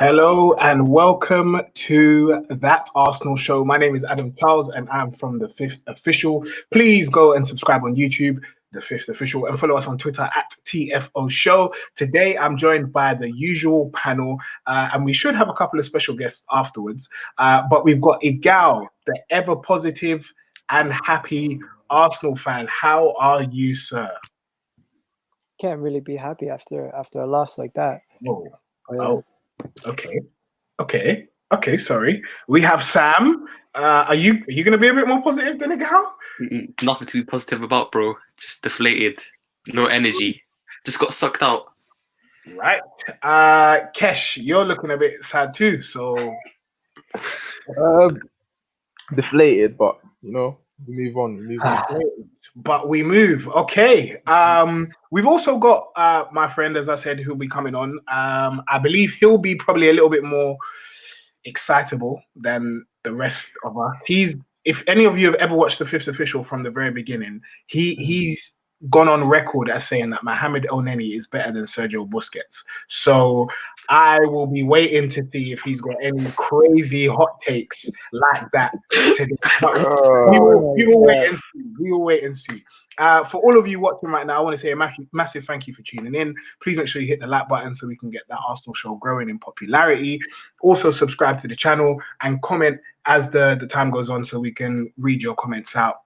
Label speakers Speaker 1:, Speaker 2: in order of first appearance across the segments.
Speaker 1: Hello and welcome to That Arsenal Show. My name is Adam Charles and I'm from The Fifth Official. Please go and subscribe on YouTube, The Fifth Official, and follow us on Twitter at TFO Show. Today I'm joined by the usual panel and we should have a couple of special guests afterwards. But we've got Igal, the ever positive and happy Arsenal fan. How are you, sir?
Speaker 2: Can't really be happy after a loss like that.
Speaker 1: Oh. Okay. Sorry. We have Sam. Are you going to be a bit more positive than Igal?
Speaker 3: Nothing to be positive about, bro. Just deflated. No energy. Just got sucked out.
Speaker 1: Right. Kesh, you're looking a bit sad too. So
Speaker 4: deflated, but we move on.
Speaker 1: But we move. Okay. We've also got my friend, as I said, who'll be coming on. I believe he'll be probably a little bit more excitable than the rest of us. If any of you have ever watched The Fifth Official from the very beginning, he's gone on record as saying that Mohamed Elneny is better than Sergio Busquets. So I will be waiting to see if he's got any crazy hot takes like that today. We will wait and see. For all of you watching right now, I want to say a massive thank you for tuning in. Please make sure you hit the like button so we can get that Arsenal show growing in popularity. Also subscribe to the channel and comment as the time goes on so we can read your comments out.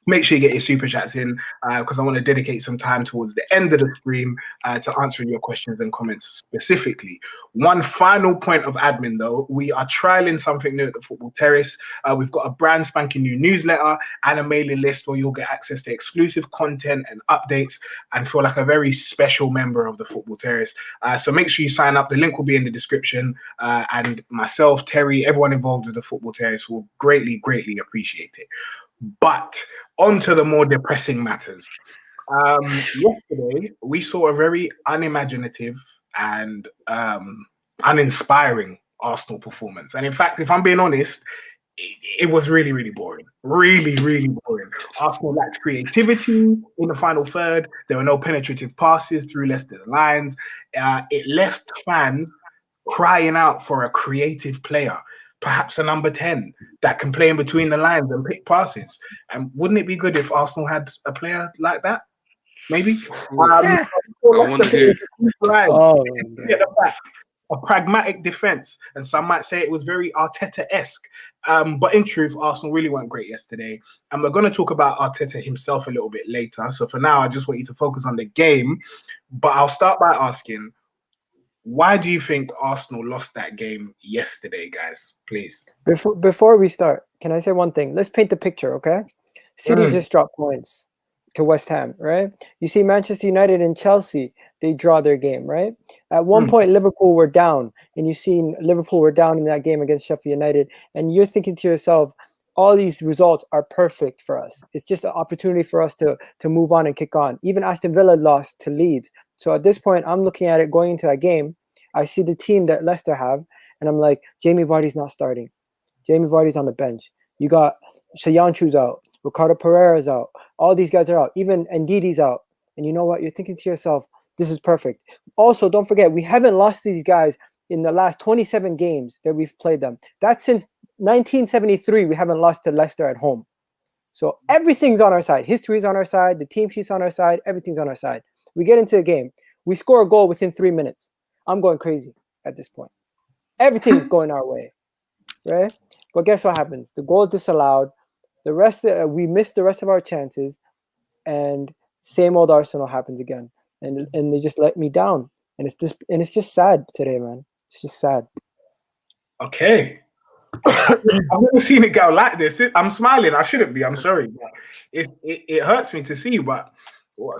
Speaker 1: Make sure you get your super chats in because I want to dedicate some time towards the end of the stream to answering your questions and comments specifically. One final point of admin, though. We are trialing something new at the Football Terrace. We've got a brand spanking new newsletter and a mailing list where you'll get access to exclusive content and updates and feel like a very special member of the Football Terrace. So make sure you sign up. The link will be in the description. And myself, Terry, everyone involved with the Football Terrace will greatly, greatly appreciate it. But on to the more depressing matters. Yesterday, we saw a very unimaginative and uninspiring Arsenal performance. And in fact, if I'm being honest, it was really, really boring. Really, really boring. Arsenal lacked creativity in the final third. There were no penetrative passes through Leicester's lines. It left fans crying out for a creative player. Perhaps a number 10 that can play in between the lines and pick passes. And wouldn't it be good if Arsenal had a player like that? Maybe? A pragmatic defense. And some might say it was very Arteta-esque. But in truth, Arsenal really weren't great yesterday. And we're going to talk about Arteta himself a little bit later. So for now, I just want you to focus on the game. But I'll start by asking, why do you think Arsenal lost that game yesterday, guys? Please.
Speaker 2: Before we start, can I say one thing? Let's paint the picture, okay? City just dropped points to West Ham, right? You see Manchester United and Chelsea, they draw their game, right? At one point, Liverpool were down, and you've seen Liverpool were down in that game against Sheffield United, and you're thinking to yourself, all these results are perfect for us. It's just an opportunity for us to move on and kick on. Even Aston Villa lost to Leeds. So at this point, I'm looking at it going into that game. I see the team that Leicester have, and I'm like, Jamie Vardy's not starting. Jamie Vardy's on the bench. You got Soyuncu's out. Ricardo Pereira's out. All these guys are out. Even Ndidi's out. And you know what? You're thinking to yourself, this is perfect. Also, don't forget, we haven't lost these guys in the last 27 games that we've played them. That's since 1973 we haven't lost to Leicester at home. So everything's on our side. History's on our side. The team sheet's on our side. Everything's on our side. We get into a game. We score a goal within 3 minutes. I'm going crazy at this point. Everything's going our way, right? But guess what happens? The goal is disallowed. The rest, we missed the rest of our chances, and same old Arsenal happens again, and they just let me down, and it's just sad today, man. It's just sad.
Speaker 1: Okay. I've never seen it go like this. I'm smiling. I shouldn't be. I'm sorry. But it hurts me to see. But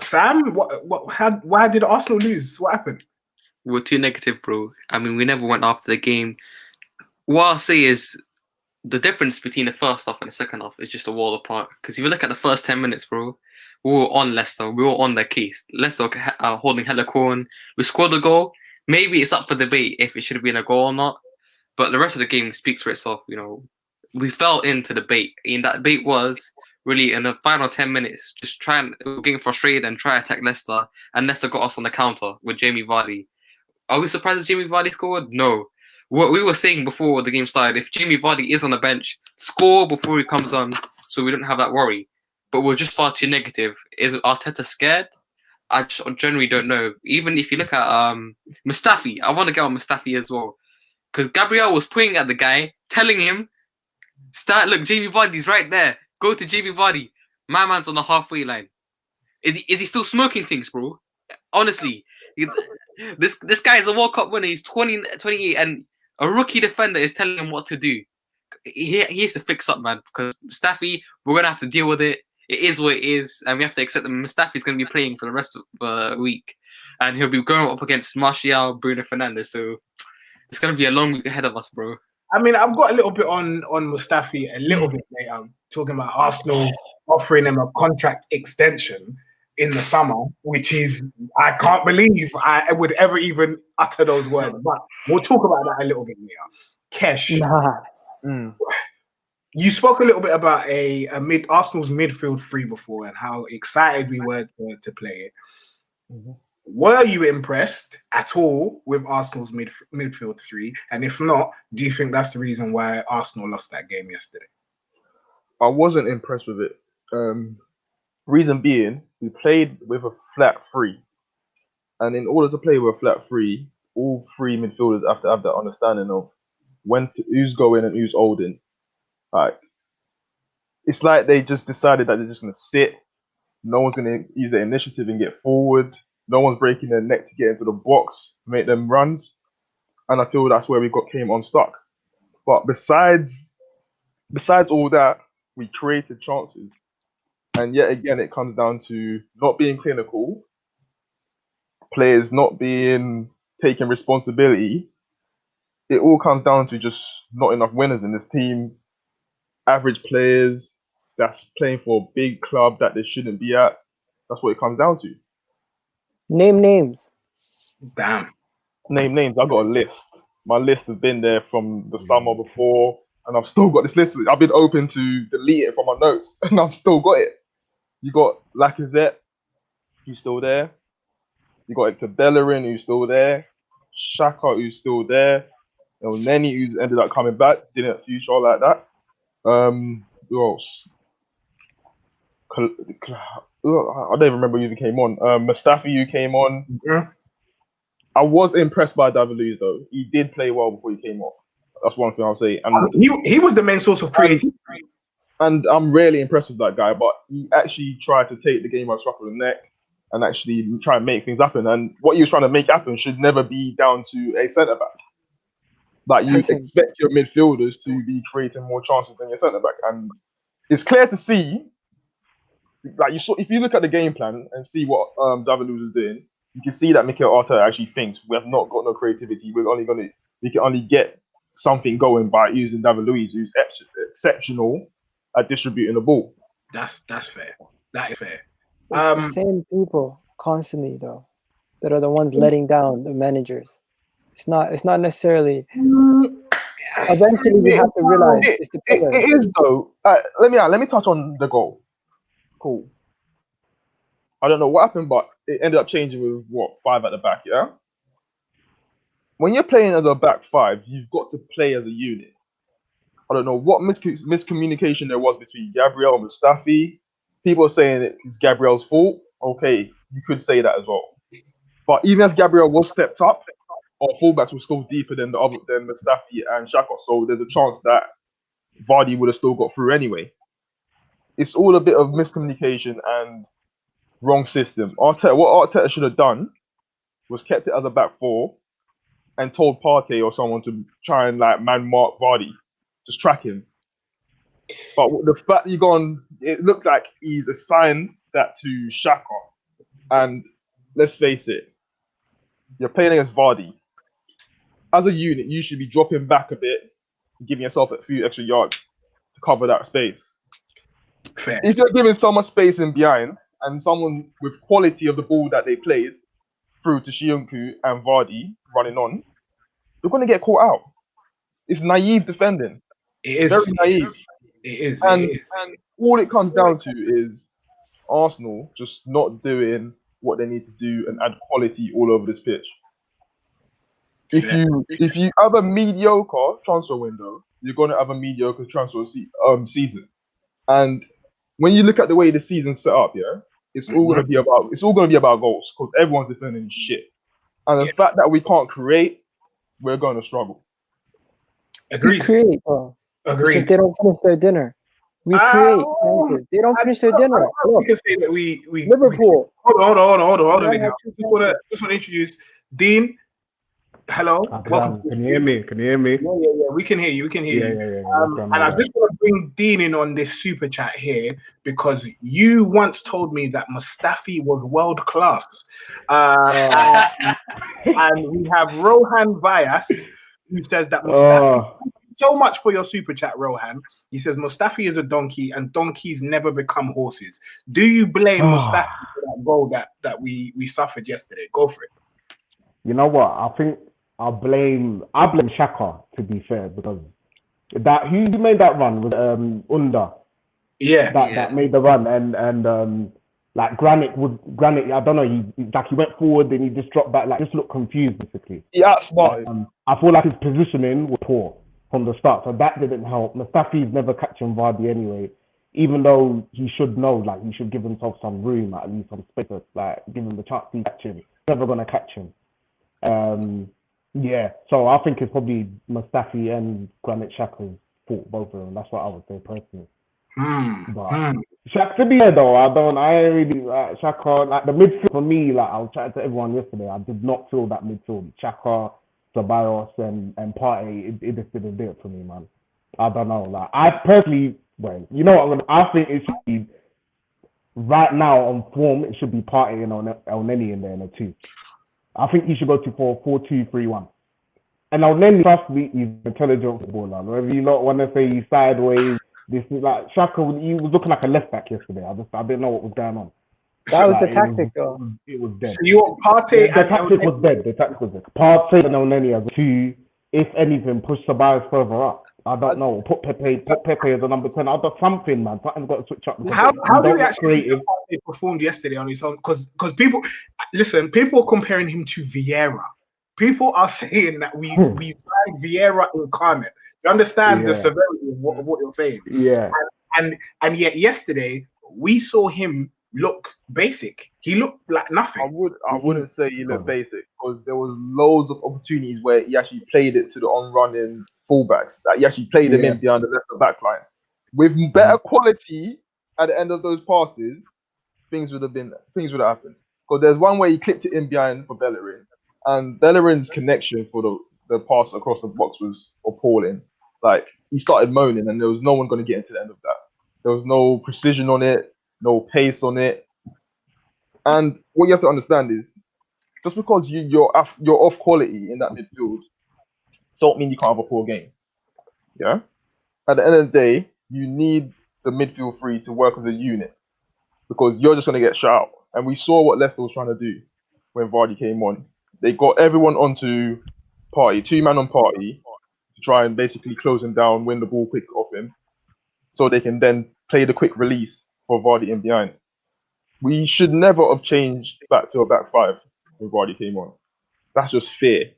Speaker 1: Sam, why did Arsenal lose? What happened?
Speaker 3: We're too negative, bro. I mean, we never went after the game. What I'll say is the difference between the first half and the second half is just a world apart. Because if you look at the first 10 minutes, bro, we were on Leicester. We were on their case. Leicester holding hella corn. We scored a goal. Maybe it's up for debate if it should have been a goal or not. But the rest of the game speaks for itself. You know, we fell into the bait. And that bait was really in the final 10 minutes, just getting frustrated and try to attack Leicester. And Leicester got us on the counter with Jamie Vardy. Are we surprised that Jamie Vardy scored? No. what we were saying before the game started, if Jamie Vardy is on the bench, score before he comes on, so we don't have that worry. But we're just far too negative. Is Arteta scared? I just generally don't know. Even if you look at Mustafi, I want to get on Mustafi as well, because Gabriel was pointing at the guy, telling him, "Start. Look, Jamie Vardy's right there. Go to Jamie Vardy. My man's on the halfway line." Is he still smoking things, bro? Honestly, this guy is a World Cup winner. He's 28, and a rookie defender is telling him what to do. He has to fix up, man, because Mustafi, we're going to have to deal with it. It is what it is, and we have to accept that Mustafi's going to be playing for the rest of the week, and he'll be going up against Martial, Bruno Fernandes, so it's going to be a long week ahead of us, bro.
Speaker 1: I mean, I've got a little bit on Mustafi a little bit later, talking about Arsenal offering him a contract extension in the summer, which is, I can't believe I would ever even utter those words, but we'll talk about that a little bit later. Kesh, you spoke a little bit about Arsenal's midfield three before and how excited we were to play it.
Speaker 4: Mhm.
Speaker 1: Were you impressed at all with Arsenal's midfield three? And if not, do you think that's the reason why Arsenal lost that game yesterday?
Speaker 4: I wasn't impressed with it. Reason being, we played with a flat three. And in order to play with a flat three, all three midfielders have to have that understanding of who's going and who's holding. Like, it's like they just decided that they're just going to sit. No one's going to use their initiative and get forward. No one's breaking their neck to get into the box, make them runs. And I feel that's where we came unstuck. But besides all that, we created chances. And yet again, it comes down to not being clinical, players not taking responsibility. It all comes down to just not enough winners in this team. Average players that's playing for a big club that they shouldn't be at. That's what it comes down to.
Speaker 2: Name names.
Speaker 1: Damn.
Speaker 4: Name names. I got a list. My list has been there from the summer before, and I've still got this list. I've been open to delete it from my notes, and I've still got it. You got Lacazette, who's still there. You got Hector Bellerin, who's still there. Xhaka, who's still there. Nenny, who's ended up coming back, didn't future like that. Who else? I don't even remember who even came on. Mustafi, who came on.
Speaker 1: Yeah.
Speaker 4: I was impressed by David Luiz, though. He did play well before he came off. That's one thing I'll say. And
Speaker 1: he was the main source of creativity.
Speaker 4: And I'm really impressed with that guy, but he actually tried to take the game by the scruff of the neck and actually try and make things happen. And what he was trying to make happen should never be down to a centre back. Like, you expect your midfielders to be creating more chances than your centre back, and it's clear to see. Like, if you look at the game plan and see what David Luiz is doing, you can see that Mikel Arteta actually thinks we have not got no creativity. We can only get something going by using David Luiz, who's exceptional at distributing the ball.
Speaker 1: That's fair. That is fair.
Speaker 2: It's the same people constantly, though, that are the ones letting down the managers. It's not necessarily. Eventually, we have to realize it's the pillars.
Speaker 4: It is, though. Let me touch on the goal. Cool. I don't know what happened, but it ended up changing with 5 at the back. Yeah. When you're playing as a back 5, you've got to play as a unit. I don't know what miscommunication there was between Gabriel and Mustafi. People are saying it's Gabriel's fault. Okay, you could say that as well. But even if Gabriel was stepped up, our fullbacks were still deeper than Mustafi and Xhaka. So there's a chance that Vardy would have still got through anyway. It's all a bit of miscommunication and wrong system. What Arteta should have done was kept it as a back 4 and told Partey or someone to try and man mark Vardy. Just track him. But the fact it looked like he's assigned that to Xhaka. And let's face it, you're playing against Vardy. As a unit, you should be dropping back a bit, giving yourself a few extra yards to cover that space.
Speaker 1: Fair.
Speaker 4: If you're giving so much space in behind and someone with quality of the ball that they played through to Shiyunku and Vardy running on, you're going to get caught out. It's naive defending.
Speaker 1: It is
Speaker 4: very naive.
Speaker 1: It is.
Speaker 4: And all it comes down to is Arsenal just not doing what they need to do and add quality all over this pitch. If you have a mediocre transfer window, you're gonna have a mediocre transfer season. And when you look at the way the season's set up, yeah, it's all gonna be about goals because everyone's defending shit. And the fact that we can't create, we're gonna struggle.
Speaker 1: Agreed.
Speaker 2: We create, bro.
Speaker 1: Agreed.
Speaker 2: It's just they don't finish their dinner. We create. They don't finish their dinner.
Speaker 1: We can say that we
Speaker 2: Liverpool.
Speaker 1: Hold on.
Speaker 2: Yeah,
Speaker 1: Just want to introduce Dean. Hello. Welcome.
Speaker 5: Can you hear me?
Speaker 1: Yeah. We can hear you. And I just want to bring Dean in on this super chat here because you once told me that Mustafi was world class. And we have Rohan Vyas who says that Mustafi. So much for your super chat, Rohan. He says Mustafi is a donkey and donkeys never become horses. Do you blame Mustafi for that goal that we suffered yesterday? Go for it.
Speaker 5: You know what? I think I blame Xhaka, to be fair, because that who made that run was Unda. That made the run and like Granit. I don't know. He went forward and he just dropped back. Like just looked confused basically.
Speaker 4: Yeah, smart.
Speaker 5: I feel like his positioning was poor from the start, so that didn't help. Mustafi's never catching Vardy anyway, even though he should know, like he should give himself some room, at least some space, like give him the chance to catch him. Never gonna catch him. So I think it's probably Mustafi and Granit Xhaka's fault, both of them. That's what I would say personally. Xhaka, to be fair though, I ain't really like Xhaka. Like the midfield for me, like I was chatting to everyone yesterday, I did not feel that midfield. Xhaka, Ceballos and Partey, it just didn't do it for me, man. I don't know. Like I personally, you know what? I think it should be right now on form. It should be Partey and Elneny in there in a 2. I think he should go to 4-2-3-1. And Elneny, trust me, he's an intelligent footballer. Whether you not want to say he's sideways, this is like Xhaka. He was looking like a left back yesterday. I didn't know what was going on.
Speaker 2: That was the tactic, though.
Speaker 5: It was dead.
Speaker 1: So you want Partey
Speaker 5: The tactic was dead. Partey and Elneny as a 2. If anything, push Ceballos further up. I don't know. Put Pepe as a number 10. I've got something, man. Something's got to switch up.
Speaker 1: How do we actually think Partey performed yesterday on his own? Because people are comparing him to Vieira. People are saying that we find Vieira incarnate. You understand the severity of what you're saying?
Speaker 5: Yeah.
Speaker 1: And yet yesterday we saw him look basic. He looked like nothing.
Speaker 4: I wouldn't say he looked basic because there was loads of opportunities where he actually played it to the on-running fullbacks. That he actually played them in behind the left back line. With better quality at the end of those passes, things would have happened. Because there's one where he clipped it in behind for Bellerin, and Bellerin's connection for the pass across the box was appalling. Like he started moaning, and there was no one going to get into the end of that. There was no precision on it, no pace on it. And what you have to understand is, just because you're off quality in that midfield, don't mean you can't have a poor game. Yeah. At the end of the day, you need the midfield 3 to work as a unit because you're just going to get shut out. And we saw what Leicester was trying to do when Vardy came on. They got everyone onto Partey, 2-man on Partey, to try and basically close him down, win the ball quick off him, so they can then play the quick release for Vardy in behind. We should never have changed back to a back 5 when Vardy came on. That's just fear.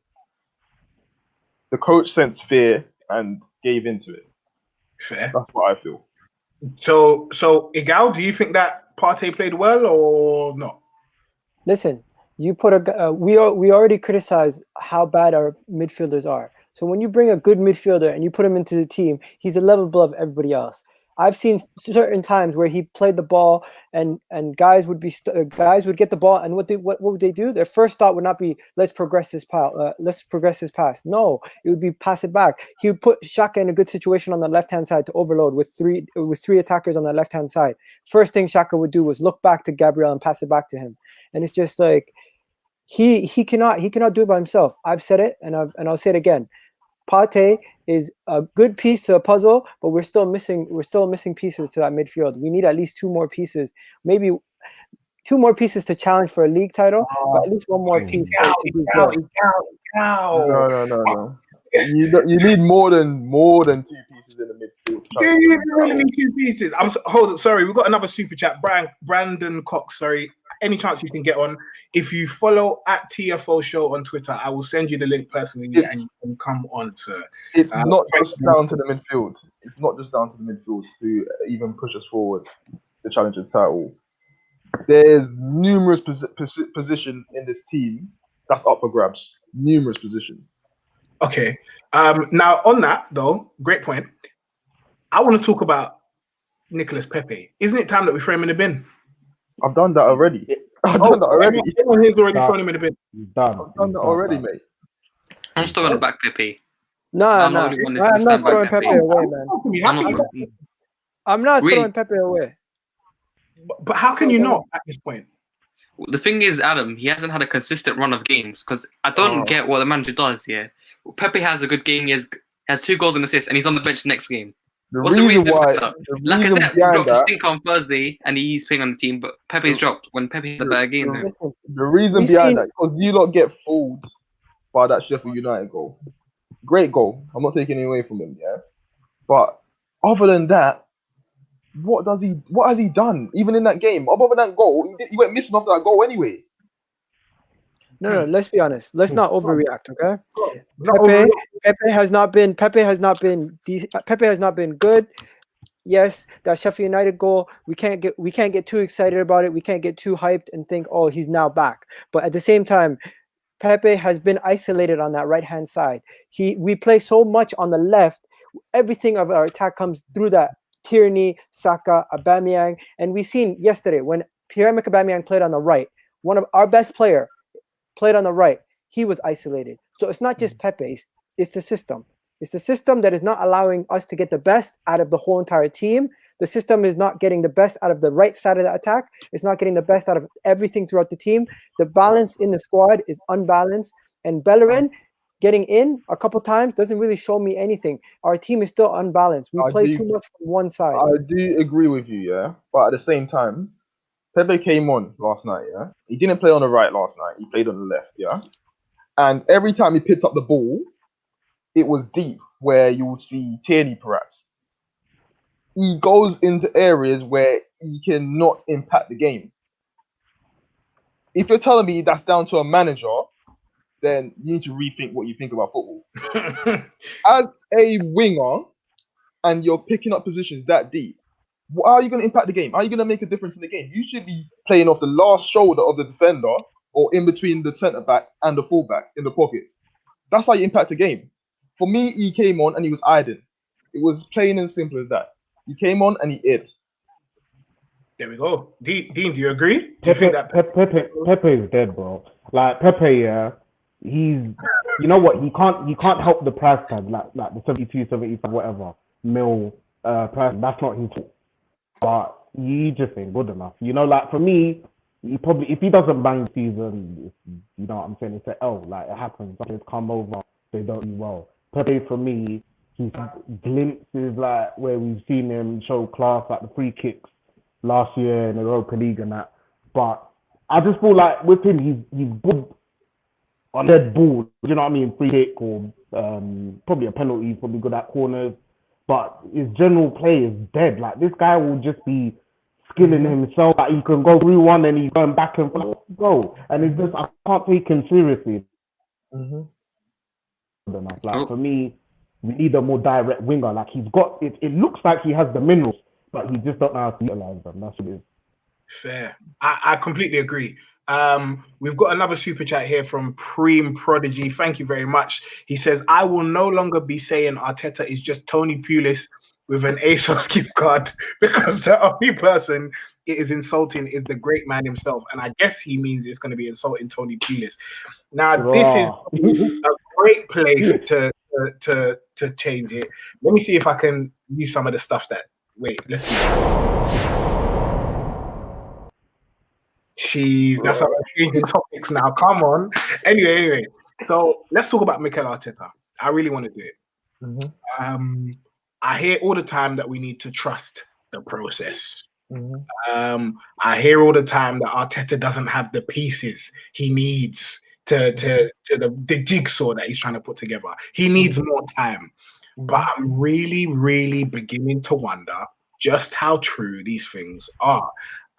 Speaker 4: The coach sensed fear and gave into it.
Speaker 1: Fair.
Speaker 4: That's what I feel.
Speaker 1: So Igal, do you think that Partey played well or not?
Speaker 2: Listen, you put we already criticized how bad our midfielders are. So when you bring a good midfielder and you put him into the team, he's a level above everybody else. I've seen certain times where he played the ball and guys would get the ball, and what would they do? Their first thought would not be let's progress this pass. No, it would be pass it back. He would put Xhaka in a good situation on the left hand side to overload with three attackers on the left hand side. First thing Xhaka would do was look back to Gabriel and pass it back to him, and it's just like he cannot do it by himself. I've said it and I'll say it again. Partey is a good piece to a puzzle, but we're still missing pieces to that midfield. We need at least 2 more pieces, maybe 2 more pieces to challenge for a league title, but at least 1 more piece.
Speaker 4: No. You need more than 2 pieces in the midfield.
Speaker 1: You really need 2 pieces. Hold on, sorry, we've got another super chat. Brandon Cox, sorry. any chance you can get on. If you follow at TFO Show on Twitter, I will send you the link personally, and you can come on, sir.
Speaker 4: It's not just down to the midfield. It's not just down to the midfield to even push us forward to challenge the title. There's numerous positions in this team that's up for grabs. Numerous positions.
Speaker 1: Okay. Now on that though, great point. I want to talk about Nicolas Pepe. Isn't it time that we throw him in the bin?
Speaker 4: I've done that already. I've done that already.
Speaker 1: Everyone here's already thrown him in the bin.
Speaker 5: Done.
Speaker 4: I've done that already, mate.
Speaker 3: I'm still gonna back Pepe.
Speaker 2: No,
Speaker 3: I'm
Speaker 2: no,
Speaker 3: the only one that's
Speaker 2: I'm
Speaker 3: gonna
Speaker 2: not
Speaker 3: stand by
Speaker 2: throwing
Speaker 3: Pepe.
Speaker 2: Pepe away, man.
Speaker 3: I'm not-
Speaker 2: I'm not
Speaker 3: Really?
Speaker 2: throwing Pepe away.
Speaker 1: But how can you not at this point?
Speaker 3: The thing is, Adam, he hasn't had a consistent run of games because I don't get what the manager does. Yeah, Pepe has a good game. He has 2 goals and assists, and he's on the bench the next game.
Speaker 4: The
Speaker 3: What's the
Speaker 4: reason
Speaker 3: reason
Speaker 4: why,
Speaker 3: for that?
Speaker 4: the
Speaker 3: Like I
Speaker 4: reason
Speaker 3: said,
Speaker 4: behind
Speaker 3: dropped a
Speaker 4: that,
Speaker 3: stink on Thursday, and he's playing on the team, but Pepe's dropped when Pepe had a better game. Though.
Speaker 2: Listen,
Speaker 4: the reason
Speaker 2: We
Speaker 4: behind
Speaker 2: seen-
Speaker 4: that, because you lot get fooled by that Sheffield United goal. Great goal. I'm not taking it away from him, yeah. But other than that, what has he done? Even in that game, other than that goal, he went missing after that goal anyway.
Speaker 2: No, let's be honest. Let's not overreact, okay?
Speaker 1: Not
Speaker 2: Pepe
Speaker 1: overall.
Speaker 2: has not been good. Yes, that Sheffield United goal, we can't get too excited about it. We can't get too hyped and think, oh, he's now back. But at the same time, Pepe has been isolated on that right-hand side. We play so much on the left. Everything of our attack comes through that Tierney, Saka, Aubameyang, and we seen yesterday when Pierre-Emerick Aubameyang played on the right. One of our best player played on the right. He was isolated. So it's not just Pepe. It's the system. It's the system that is not allowing us to get the best out of the whole entire team. The system is not getting the best out of the right side of the attack. It's not getting the best out of everything throughout the team. The balance in the squad is unbalanced. And Bellerin getting in a couple times doesn't really show me anything. Our team is still unbalanced. We play too much from one side.
Speaker 4: I do agree with you, yeah. But at the same time, Pepe came on last night, yeah. He didn't play on the right last night. He played on the left, yeah. And every time he picked up the ball, it was deep, where you would see Tierney perhaps. He goes into areas where he cannot impact the game. If you're telling me that's down to a manager, then you need to rethink what you think about football. As a winger, and you're picking up positions that deep, how are you going to impact the game? How are you going to make a difference in the game? You should be playing off the last shoulder of the defender or in between the centre-back and the full-back in the pocket. That's how you impact the game. For me, he came on and he was idle. It was plain and simple as that. He came on and he ate.
Speaker 1: There we go. Dean, do you agree? Do you think that
Speaker 5: Pepe is dead, bro. Like Pepe, yeah, he's, you know what? He can't help the price tag, like the 72, 75, whatever mil price. That's not his fault. But he just ain't good enough. You know, like for me, he probably, if he doesn't bang the season, you know what I'm saying, it's an L. Like it happens. Players come over, they don't do well. Pepe for me, he's glimpses like where we've seen him show class, like the free kicks last year in the Europa League and that. But I just feel like with him, he's good on that ball. You know what I mean? Free kick or probably a penalty. He's probably good at corners. But his general play is dead. Like this guy will just be skilling himself. Like he can go through one and he's going back and forth. Go. And it's just, I can't take him seriously. Like for me, we need a more direct winger. Like he's got it. It looks like he has the minerals, but he just don't know how to utilize them. That's what it is.
Speaker 1: Fair. I completely agree. We've got another super chat here from Preem Prodigy. Thank you very much. He says, I will no longer be saying Arteta is just Tony Pulis with an ASOS gift card because the only person it is insulting is the great man himself. And I guess he means it's going to be insulting Tony Pulis. Now, this is a great place to change it. Let me see if I can use some of the stuff that... Wait, let's see. Jeez, that's how we're changing topics now. Come on. Anyway. So let's talk about Mikel Arteta. I really want to do it. I hear all the time that we need to trust the process. I hear all the time that Arteta doesn't have the pieces he needs to the jigsaw that he's trying to put together. He needs more time. But I'm really, really beginning to wonder just how true these things are.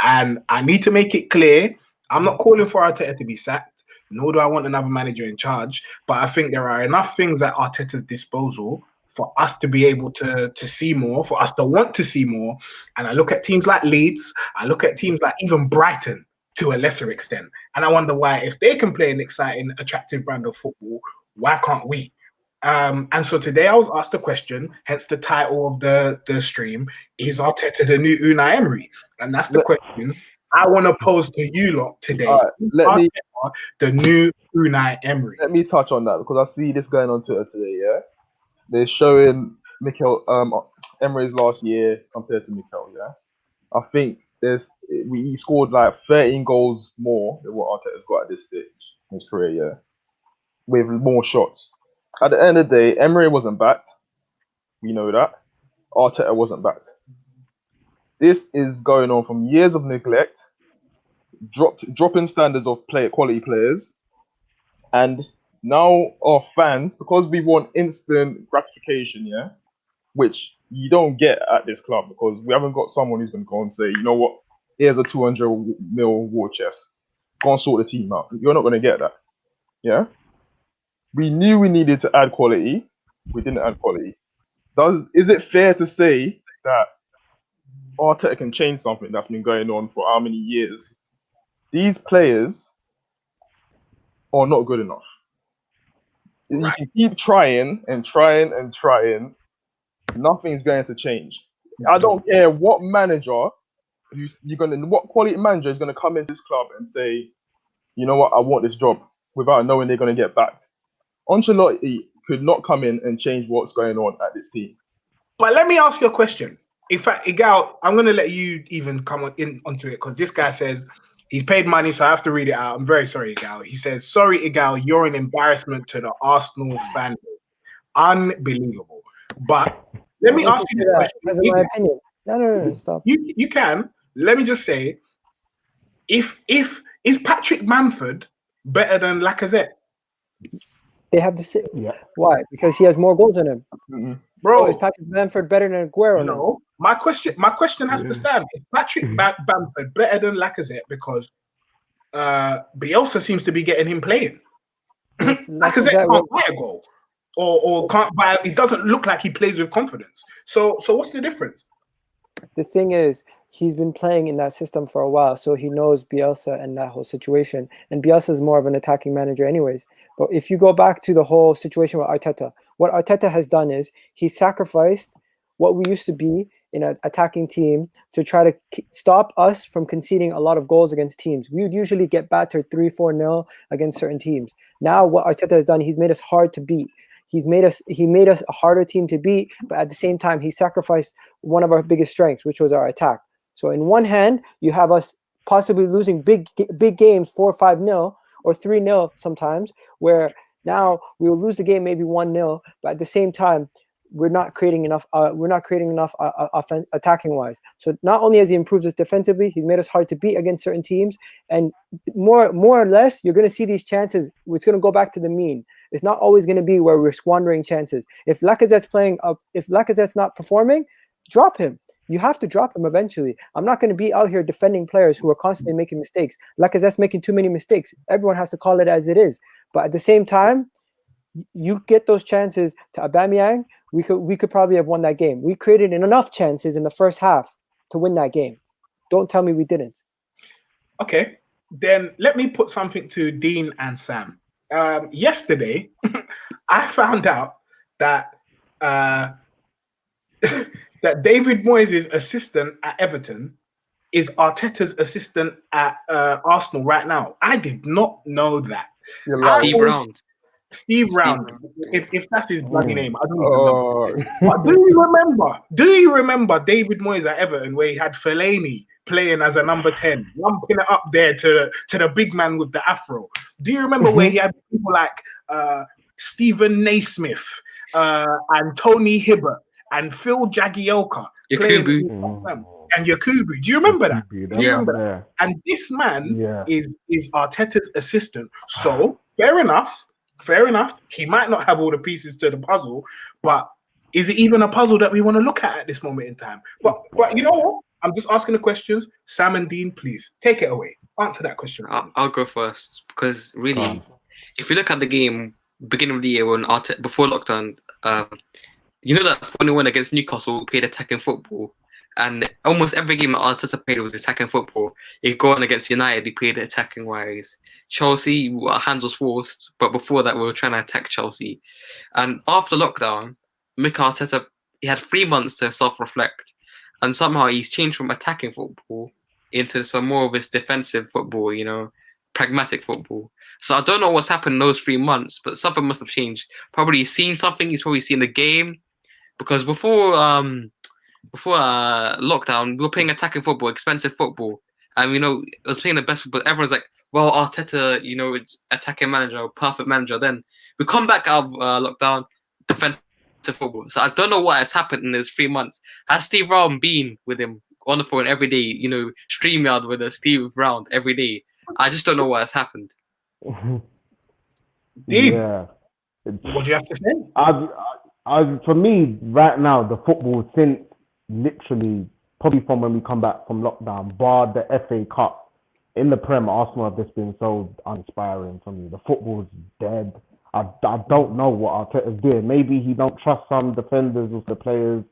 Speaker 1: And I need to make it clear I'm not calling for Arteta to be sacked, nor do I want another manager in charge. But I think there are enough things at Arteta's disposal for us to be able to see more, for us to want to see more. And I look at teams like Leeds, I look at teams like even Brighton to a lesser extent. And I wonder why, if they can play an exciting, attractive brand of football, why can't we? And so today I was asked a question, hence the title of the stream, is Arteta the new Unai Emery? And that's the question I want to pose to you lot today.
Speaker 4: All right, let me
Speaker 1: the new Unai Emery.
Speaker 4: Let me touch on that because I see this going on Twitter today. Yeah, they're showing Mikel Emery's last year compared to Mikel. Yeah, I think he scored like 13 goals more than what Arteta's got at this stage in his career. Yeah, with more shots. At the end of the day, Emery wasn't backed. We know that. Arteta wasn't backed. This is going on from years of neglect, dropping standards of quality players, and now our fans, because we want instant gratification, yeah, which you don't get at this club because we haven't got someone who's going to go and say, you know what, here's a 200 mil war chest, go and sort the team out. You're not going to get that, yeah. We knew we needed to add quality. We didn't add quality. Is it fair to say that Arteta can change something that's been going on for how many years? These players are not good enough. Right. You can keep trying and trying and trying. Nothing's going to change. I don't care what manager what quality manager is gonna come into this club and say, you know what, I want this job without knowing they're gonna get backed. Ancelotti could not come in and change what's going on at this team.
Speaker 1: But let me ask you a question. In fact, Igal, I'm going to let you even come onto it because this guy says he's paid money, so I have to read it out. I'm very sorry, Igal. He says, sorry, Igal, you're an embarrassment to the Arsenal fan base. Unbelievable. But let me ask you this question.
Speaker 2: That's my opinion. No, stop.
Speaker 1: You can. Let me just say, is Patrick Bamford better than Lacazette?
Speaker 2: They have the same. Yeah. Why? Because he has more goals than him.
Speaker 1: Mm-hmm. Bro,
Speaker 2: is Patrick Bamford better than Aguero?
Speaker 1: No. My question has to stand. Is Patrick Bamford better than Lacazette? Because Bielsa seems to be getting him playing. Lacazette can't buy a goal. Or can't buy. It doesn't look like he plays with confidence. So what's the difference?
Speaker 2: The thing is, he's been playing in that system for a while, so he knows Bielsa and that whole situation. And Bielsa is more of an attacking manager anyways. But if you go back to the whole situation with Arteta, what Arteta has done is he sacrificed what we used to be in an attacking team to try to stop us from conceding a lot of goals against teams. We would usually get battered 3-4-0 against certain teams. Now what Arteta has done, he's made us hard to beat. He made us a harder team to beat, but at the same time, he sacrificed one of our biggest strengths, which was our attack. So in one hand, you have us possibly losing big games 4-5-0 or 3-0 sometimes, where now we will lose the game maybe 1-0, but at the same time, we're not creating enough. Attacking wise. So not only has he improved us defensively, he's made us hard to beat against certain teams, and more or less, you're going to see these chances. It's going to go back to the mean. It's not always going to be where we're squandering chances. If Lacazette's not performing, drop him. You have to drop him eventually. I'm not going to be out here defending players who are constantly making mistakes. Lacazette's making too many mistakes. Everyone has to call it as it is. But at the same time, you get those chances to Aubameyang, we could probably have won that game. We created enough chances in the first half to win that game. Don't tell me we didn't. Okay,
Speaker 1: then let me put something to Dean and Sam. Yesterday, I found out that that David Moyes' assistant at Everton is Arteta's assistant at Arsenal right now. I did not know that. Steve Round. If that's his bloody name, I don't even know. But do you remember David Moyes at Everton where he had Fellaini playing as a number 10, lumping it up there to the big man with the afro? Do you remember where he had people like Stephen Naismith and Tony Hibbert and Phil Jagielka and Yakubu? Do you remember that?
Speaker 3: Yeah.
Speaker 1: And this man is Arteta's assistant. So fair enough. He might not have all the pieces to the puzzle, but is it even a puzzle that we want to look at this moment in time? But you know what? I'm just asking the questions. Sam and Dean, please take it away. Answer that question.
Speaker 3: I'll go first because
Speaker 5: Go
Speaker 3: really,
Speaker 5: on.
Speaker 3: if you look at the game beginning of the year when before lockdown, you know that funny one against Newcastle, we played attacking football, and almost every game that Arteta played was attacking football. You go on against United, we played attacking wise. Chelsea, our hands was forced, but before that, we were trying to attack Chelsea. And after lockdown, Mikel Arteta, he had 3 months to self-reflect, and somehow he's changed from attacking football into some more of his defensive football, you know, pragmatic football. So I don't know what's happened in those 3 months, but something must have changed. Probably he's seen something. He's probably seen the game, because before lockdown, we were playing attacking football, expensive football, and you know, it was playing the best football. Everyone's like, well, Arteta, you know, it's attacking manager, perfect manager. Then we come back out of lockdown, defensive football. So I don't know what has happened in those 3 months. Has Steve Round been with him on the phone every day? You know, StreamYard with Steve Round every day. I just don't know what has happened.
Speaker 1: Dean,
Speaker 5: Yeah.
Speaker 1: what do you have to say?
Speaker 5: For me, right now, the football since literally probably from when we come back from lockdown, bar the FA Cup in the Prem, Arsenal have just been so uninspiring for me. The football's dead. I don't know what Arteta's doing. Maybe he don't trust some defenders or the players,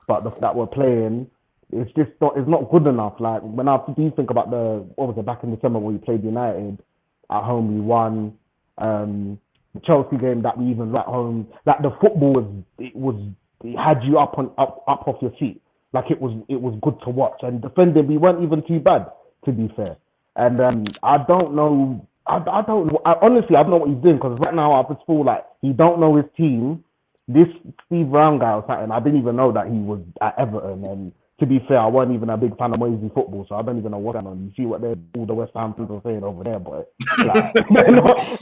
Speaker 5: but that we're playing, it's just not. It's not good enough. Like when I do think about back in December when we played United at home, we won. The Chelsea game that we even at home, that the football it had you up off your seat. Like it was good to watch, and defending we weren't even too bad, to be fair. And I don't know. Honestly, I don't know what he's doing, because right now I just feel like he don't know his team. This Steve Brown guy or something, I didn't even know that he was at Everton. And to be fair, I wasn't even a big fan of Moisey football, so I don't even know what's going on. You see what all the West Ham people are saying over there, but like,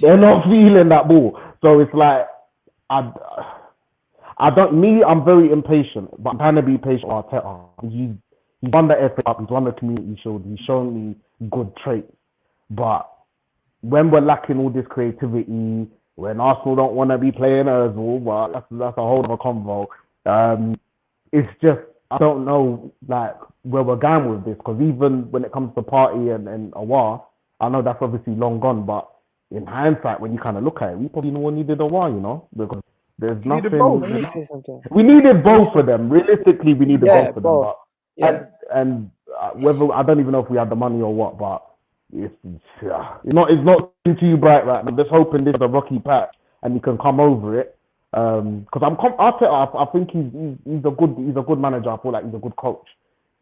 Speaker 5: they're not feeling that ball. So it's like I'm very impatient, but I'm trying to be patient with Arteta. He's won the FA Cup, he's won the Community Shield, he's shown me good traits. But when we're lacking all this creativity, when Arsenal don't want to be playing Ozil, but that's a whole other convo. It's just, I don't know like where we're going with this, because even when it comes to Party and Awar, I know that's obviously long gone, but in hindsight, when you kind of look at it, we probably needed Awar, you know, because there's nothing.
Speaker 2: Let me say something.
Speaker 5: We needed both of them. Realistically, we needed both of them. But,
Speaker 2: yeah.
Speaker 5: And whether I don't even know if we had the money or what, but it's not too bright right now. I'm just hoping this is a rocky patch and he can come over it. Because I think he's a good manager. I feel like he's a good coach.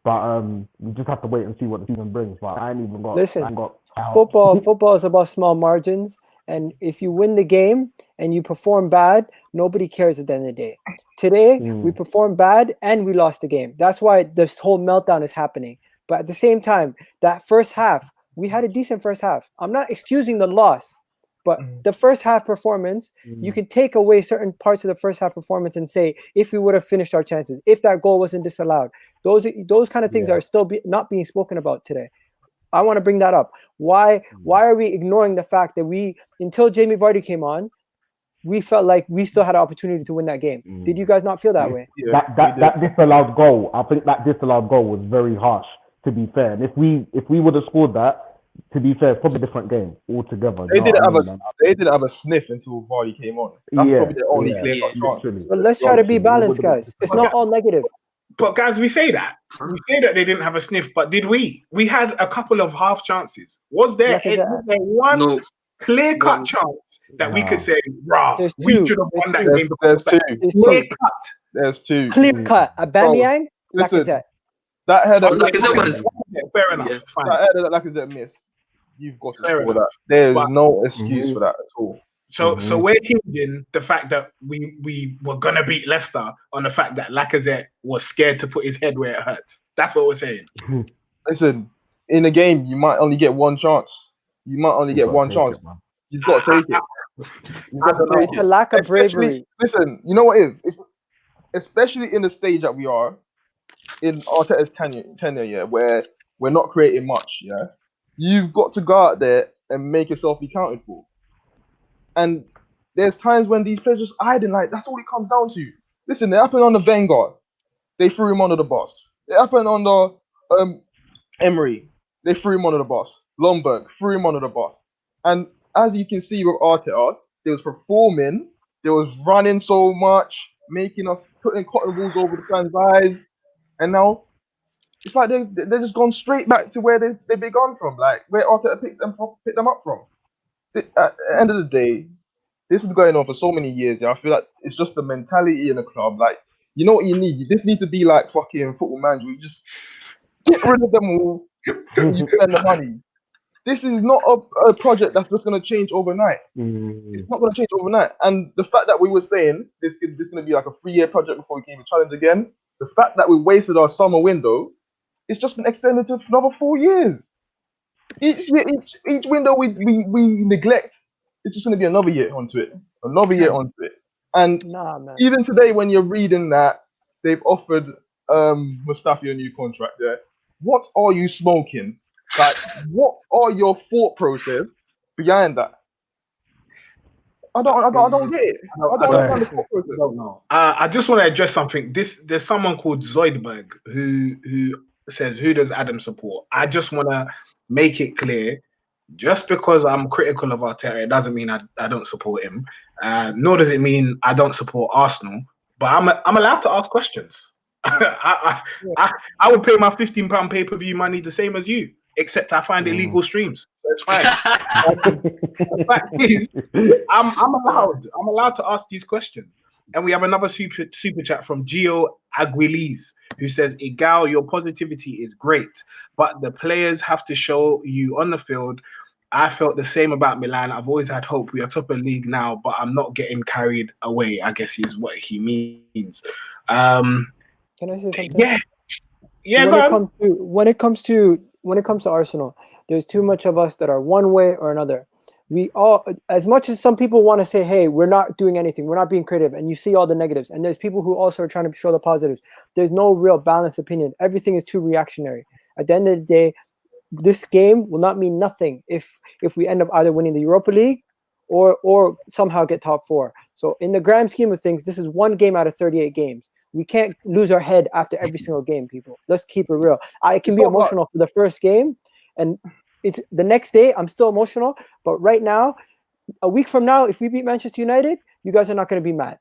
Speaker 5: But we just have to wait and see what the season brings. But I ain't even got.
Speaker 2: Listen,
Speaker 5: I ain't got
Speaker 2: football is about small margins. And if you win the game and you perform bad, nobody cares at the end of the day. Today, we performed bad and we lost the game. That's why this whole meltdown is happening. But at the same time, that first half, we had a decent first half. I'm not excusing the loss, but the first half performance, you can take away certain parts of the first half performance and say, if we would have finished our chances, if that goal wasn't disallowed, those kind of things are still not being spoken about today. I want to bring that up. Why are we ignoring the fact that until Jamie Vardy came on, we felt like we still had an opportunity to win that game? Did you guys not feel that way?
Speaker 5: Yeah, that disallowed goal, I think that disallowed goal was very harsh, to be fair. And if we would have scored that, to be fair, it's probably a different game altogether.
Speaker 4: They didn't have a sniff until Vardy came on. That's probably the only clear-cut chance.
Speaker 2: But let's try to be balanced, guys. It's not all negative.
Speaker 1: But guys, we say that they didn't have a sniff, but did we? We had a couple of half chances. Was there one clear-cut chance that we could say, "Rah, we should have won that game"?
Speaker 4: There's two.
Speaker 2: Clear-cut. Aubameyang, Lacazette.
Speaker 4: That header,
Speaker 1: fair enough. Fine.
Speaker 4: That header that Lacazette missed, you've got to score that. There's no excuse for that at all.
Speaker 1: So we're hinging the fact that we were gonna beat Leicester on the fact that Lacazette was scared to put his head where it hurts. That's what we're saying.
Speaker 4: Listen, in a game, you might only get one chance. You've got to take it.
Speaker 2: It's a lack of bravery.
Speaker 4: Listen, you know what it is? It's especially in the stage that we are in Arteta's tenure, where we're not creating much. Yeah, you've got to go out there and make yourself be counted for. And there's times when these players just hiding, like that's all it comes down to. Listen, it happened on the Vanguard. They threw him under the bus. It happened on the Emery. They threw him under the bus. Lomberg, threw him under the bus. And as you can see with Arteta, they was performing, they was running so much, making us putting cotton balls over the fans' eyes, and now it's like they're just gone straight back to where they begun from, like where Arteta picked them up from. At the end of the day, this is going on for so many years. Yeah, I feel like it's just the mentality in the club. Like, you know what you need? This needs to be like fucking Football Manager. You just get rid of them all. You spend the money. This is not a project that's just going to change overnight. It's not going to change overnight. And the fact that we were saying this is going to be like a 3-year project before we can even challenge again, the fact that we wasted our summer window, it's just been extended to another 4 years. Each window we neglect, it's just going to be another year onto it. And
Speaker 2: Nah, man.
Speaker 4: even today, when you're reading that they've offered Mustafi a new contract there, what are you smoking? Like, what are your thought process behind that? I don't get it. I don't understand the thought process.
Speaker 1: I don't know. I just want to address something. There's someone called Zoidberg who says, who does Adam support? I just want to make it clear, just because I'm critical of Arteta, it doesn't mean I don't support him. Nor does it mean I don't support Arsenal. But I'm allowed to ask questions. I would pay my £15 pay-per-view money the same as you, except I find illegal streams. So it's fine. The fact is, I'm allowed to ask these questions. And we have another super chat from Gio Aguilis, who says, Igal, your positivity is great, but the players have to show you on the field. I felt the same about Milan. I've always had hope. We are top of the league now, but I'm not getting carried away, I guess is what he means.
Speaker 2: Can I say something?
Speaker 1: Yeah.
Speaker 2: When it comes to Arsenal, there's too much of us that are one way or another. We all, as much as some people want to say, hey, we're not doing anything, we're not being creative, and you see all the negatives, and there's people who also are trying to show the positives. There's no real balanced opinion. Everything is too reactionary. At the end of the day, this game will not mean nothing if we end up either winning the Europa League or somehow get top 4. So in the grand scheme of things, this is one game out of 38 games. We can't lose our head after every single game, people. Let's keep it real. I can be emotional for the first game, and it's the next day I'm still emotional. But right now, a week from now, if we beat Manchester United, you guys are not going to be mad.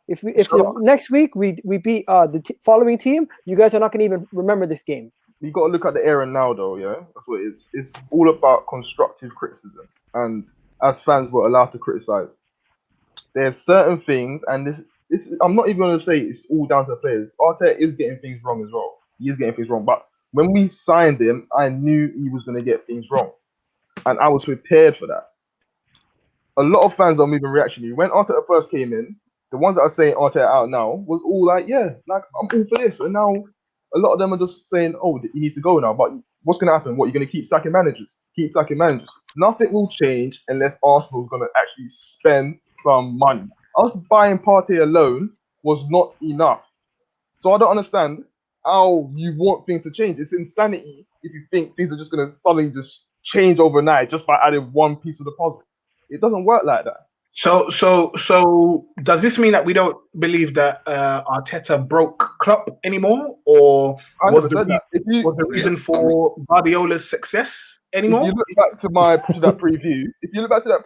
Speaker 2: If next week we beat the following team, you guys are not going to even remember this game.
Speaker 4: You got to look at the era now, though. Yeah, that's what it is. It's all about constructive criticism, and as fans, we're allowed to criticize. There's certain things, and this I'm not even going to say it's all down to the players. Arteta is getting things wrong as well. He is getting things wrong, but when we signed him, I knew he was going to get things wrong, and I was prepared for that. A lot of fans are moving reactionary. When Arteta first came in, the ones that are saying Arteta out now was all like, yeah, like I'm all for this, and now a lot of them are just saying, oh, he needs to go now. But what's going to happen? What, you're going to keep sacking managers? Keep sacking managers. Nothing will change unless Arsenal's going to actually spend some money. Us buying Partey alone was not enough. So I don't understand how you want things to change. It's insanity if you think things are just going to suddenly just change overnight just by adding one piece of the puzzle. It doesn't work like that.
Speaker 1: So does this mean that we don't believe that Arteta broke Klopp anymore, or was the reason for Guardiola's success anymore?
Speaker 4: If you look back to that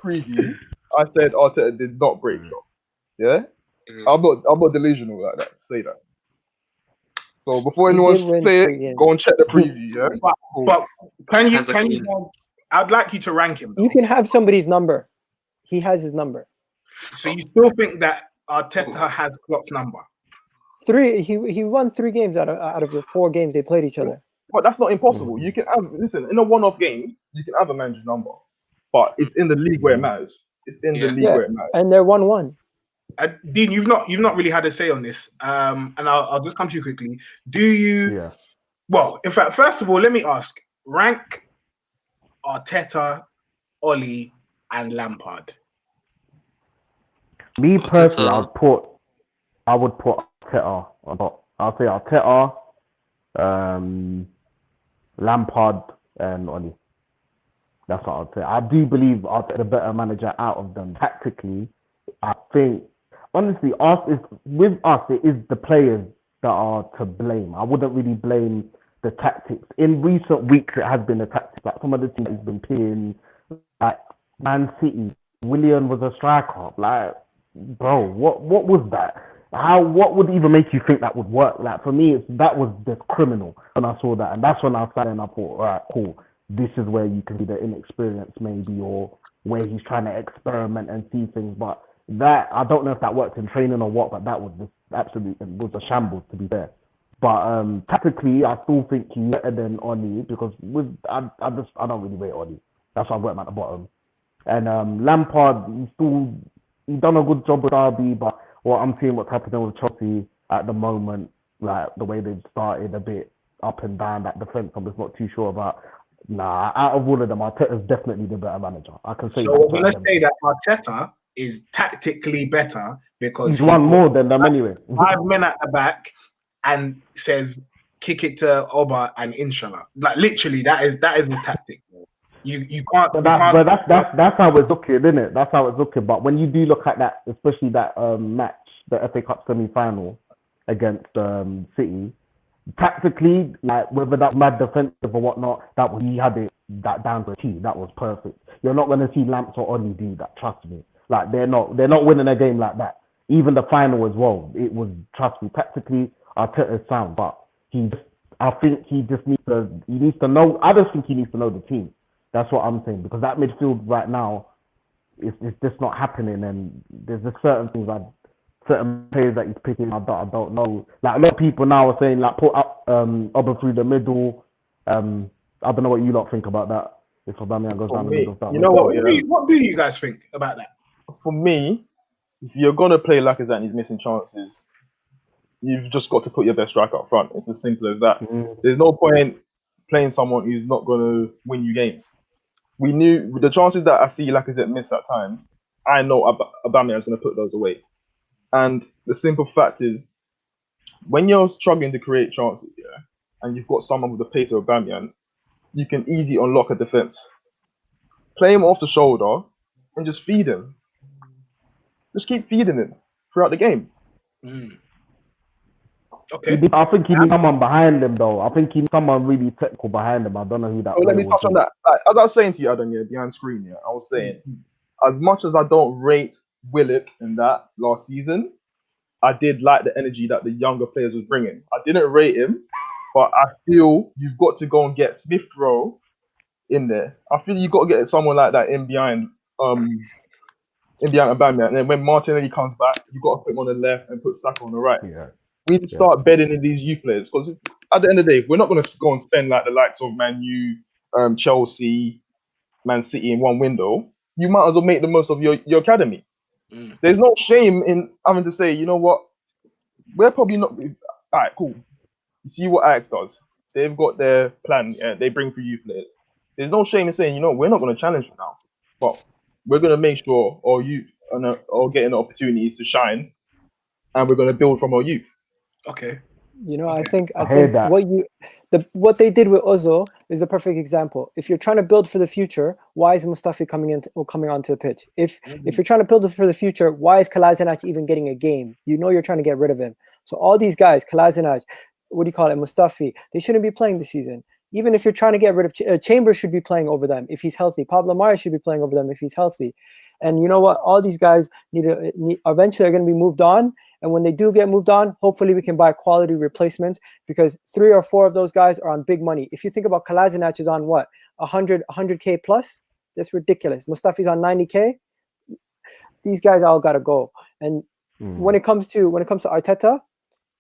Speaker 4: preview, I said Arteta did not break Klopp. Yeah, I'm not delusional like that. Say that. So before anyone say it, go and check the preview. Yeah,
Speaker 1: but can you? I'd like you to rank him, though.
Speaker 2: You can have somebody's number. He has his number.
Speaker 1: So you still think that Arteta has Klopp's number?
Speaker 2: 3. He won 3 games out of the 4 games they played each other.
Speaker 4: But that's not impossible. You can have in a one-off game, you can have a manager's number, but it's in the league where it matters. Where it matters.
Speaker 2: And they're 1-1.
Speaker 1: Dean, you've not really had a say on this, and I'll just come to you quickly. Do you? Yeah. Well, in fact, first of all, let me ask: rank Arteta, Oli, and Lampard.
Speaker 5: Me personally, I would put Arteta on top. I'll say Arteta, Lampard, and Oli. That's what I'd say. I do believe Arteta the better manager out of them. Tactically, I think honestly, it is the players that are to blame. I wouldn't really blame the tactics. In recent weeks, it has been the tactics. Like some of the teams he's been playing, like Man City, Willian was a striker. Like, bro, what was that? What would even make you think that would work? Like, for me, that was just criminal when I saw that. And that's when I sat and I thought, all right, cool. This is where you can see the inexperience maybe, or where he's trying to experiment and see things. But that, I don't know if that worked in training or what, but that was just absolutely, it was a shambles, to be fair. But tactically, I still think he's better than Oni, because I don't really rate Oni. That's why I've got him at the bottom. And Lampard, he's done a good job with Derby, but I'm seeing what's happening with Chelsea at the moment, like the way they've started a bit up and down that defense, I'm just not too sure about. Nah, out of all of them, Arteta's definitely the better manager. I can say.
Speaker 1: So we're gonna say that Arteta is tactically better because
Speaker 5: he's won more than them anyway.
Speaker 1: 5 men at the back and says kick it to Oba and Inshallah. Like literally, that is his tactic. You can't.
Speaker 5: But that's how it's looking, isn't it? That's how it's looking. But when you do look at that, especially that match, the FA Cup semi-final against City, tactically, like whether that mad defensive or whatnot, he had it that down to a T. That was perfect. You're not going to see Lamps or Oli do that. Trust me. Like they're not winning a game like that. Even the final as well. It was, trust me, tactically Arteta's sound, but I think he needs to know. I just think he needs to know the team. That's what I'm saying, because that midfield right now is just not happening, and there's just certain things, like certain players that he's picking I don't know. Like a lot of people now are saying, like, put up Oba through the middle. I don't know what you lot think about that. If Aubameyang goes down the middle,
Speaker 4: you know what?
Speaker 1: What do you guys think about that?
Speaker 4: For me, if you're gonna play Lacazette and he's missing chances, you've just got to put your best striker up front. It's as simple as that. There's no point playing someone who's not gonna win you games. We knew the chances that I see Lacazette miss at times. I know Aubameyang is going to put those away. And the simple fact is, when you're struggling to create chances, and you've got someone with the pace of Aubameyang, you can easily unlock a defense. Play him off the shoulder and just feed him. Just keep feeding him throughout the game.
Speaker 1: Okay.
Speaker 5: I think he needs someone behind him, though. I think he needs someone really technical behind him. I don't know who that is.
Speaker 4: Let me touch on that. Like, as I was saying to you, Adam, behind screen, I was saying, as much as I don't rate Willock in that last season, I did like the energy that the younger players was bringing. I didn't rate him, but I feel you've got to go and get Smith Rowe in there. I feel you've got to get someone like that in behind Aubameyang. And then when Martinelli comes back, you've got to put him on the left and put Saka on the right.
Speaker 5: Yeah.
Speaker 4: We need to start bedding in these youth players, because at the end of the day, we're not going to go and spend like the likes of Man U, Chelsea, Man City in one window. You might as well make the most of your academy. There's no shame in having to say, you know what, we're probably not. All right, cool. You see what Ajax does? They've got their plan. They bring through youth players. There's no shame in saying, we're not going to challenge you now, but we're going to make sure our youth are getting opportunities to shine, and we're going to build from our youth.
Speaker 1: Okay.
Speaker 2: I think what they did with Ozil is a perfect example. If you're trying to build for the future, why is Mustafi coming onto the pitch? If you're trying to build for the future, why is Kolasinac even getting a game? You're trying to get rid of him. So all these guys, Kolasinac, Mustafi, they shouldn't be playing this season. Even if you're trying to get rid of Chambers, should be playing over them if he's healthy. Pablo Mari should be playing over them if he's healthy. And you know what? All these guys eventually are going to be moved on. And when they do get moved on, hopefully we can buy quality replacements, because 3 or 4 of those guys are on big money. If you think about Kolasinac is on what, 100K plus? That's ridiculous. Mustafi's on 90K. These guys all got to go. And when it comes to Arteta,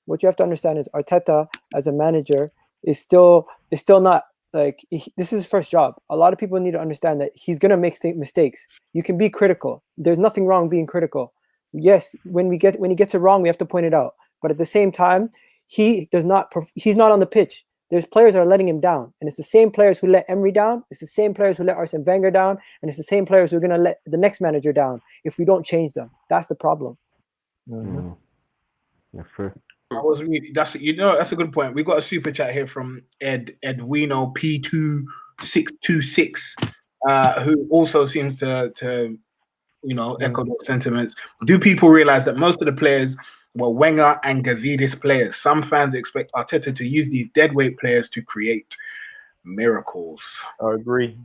Speaker 2: what you have to understand is Arteta as a manager is still not like, this is his first job. A lot of people need to understand that he's going to make mistakes. You can be critical. There's nothing wrong being critical. Yes, when he gets it wrong, we have to point it out. But at the same time, he's not on the pitch. There's players that are letting him down, and it's the same players who let Emery down. It's the same players who let Arsene Wenger down, and it's the same players who are going to let the next manager down if we don't change them. That's the problem.
Speaker 5: That's true.
Speaker 1: That's a good point. We got a super chat here from Edwino P2626, who also seems to echo those sentiments. Do people realize that most of the players were Wenger and Gazidis players. Some fans expect Arteta to use these deadweight players to create miracles.
Speaker 4: I agree.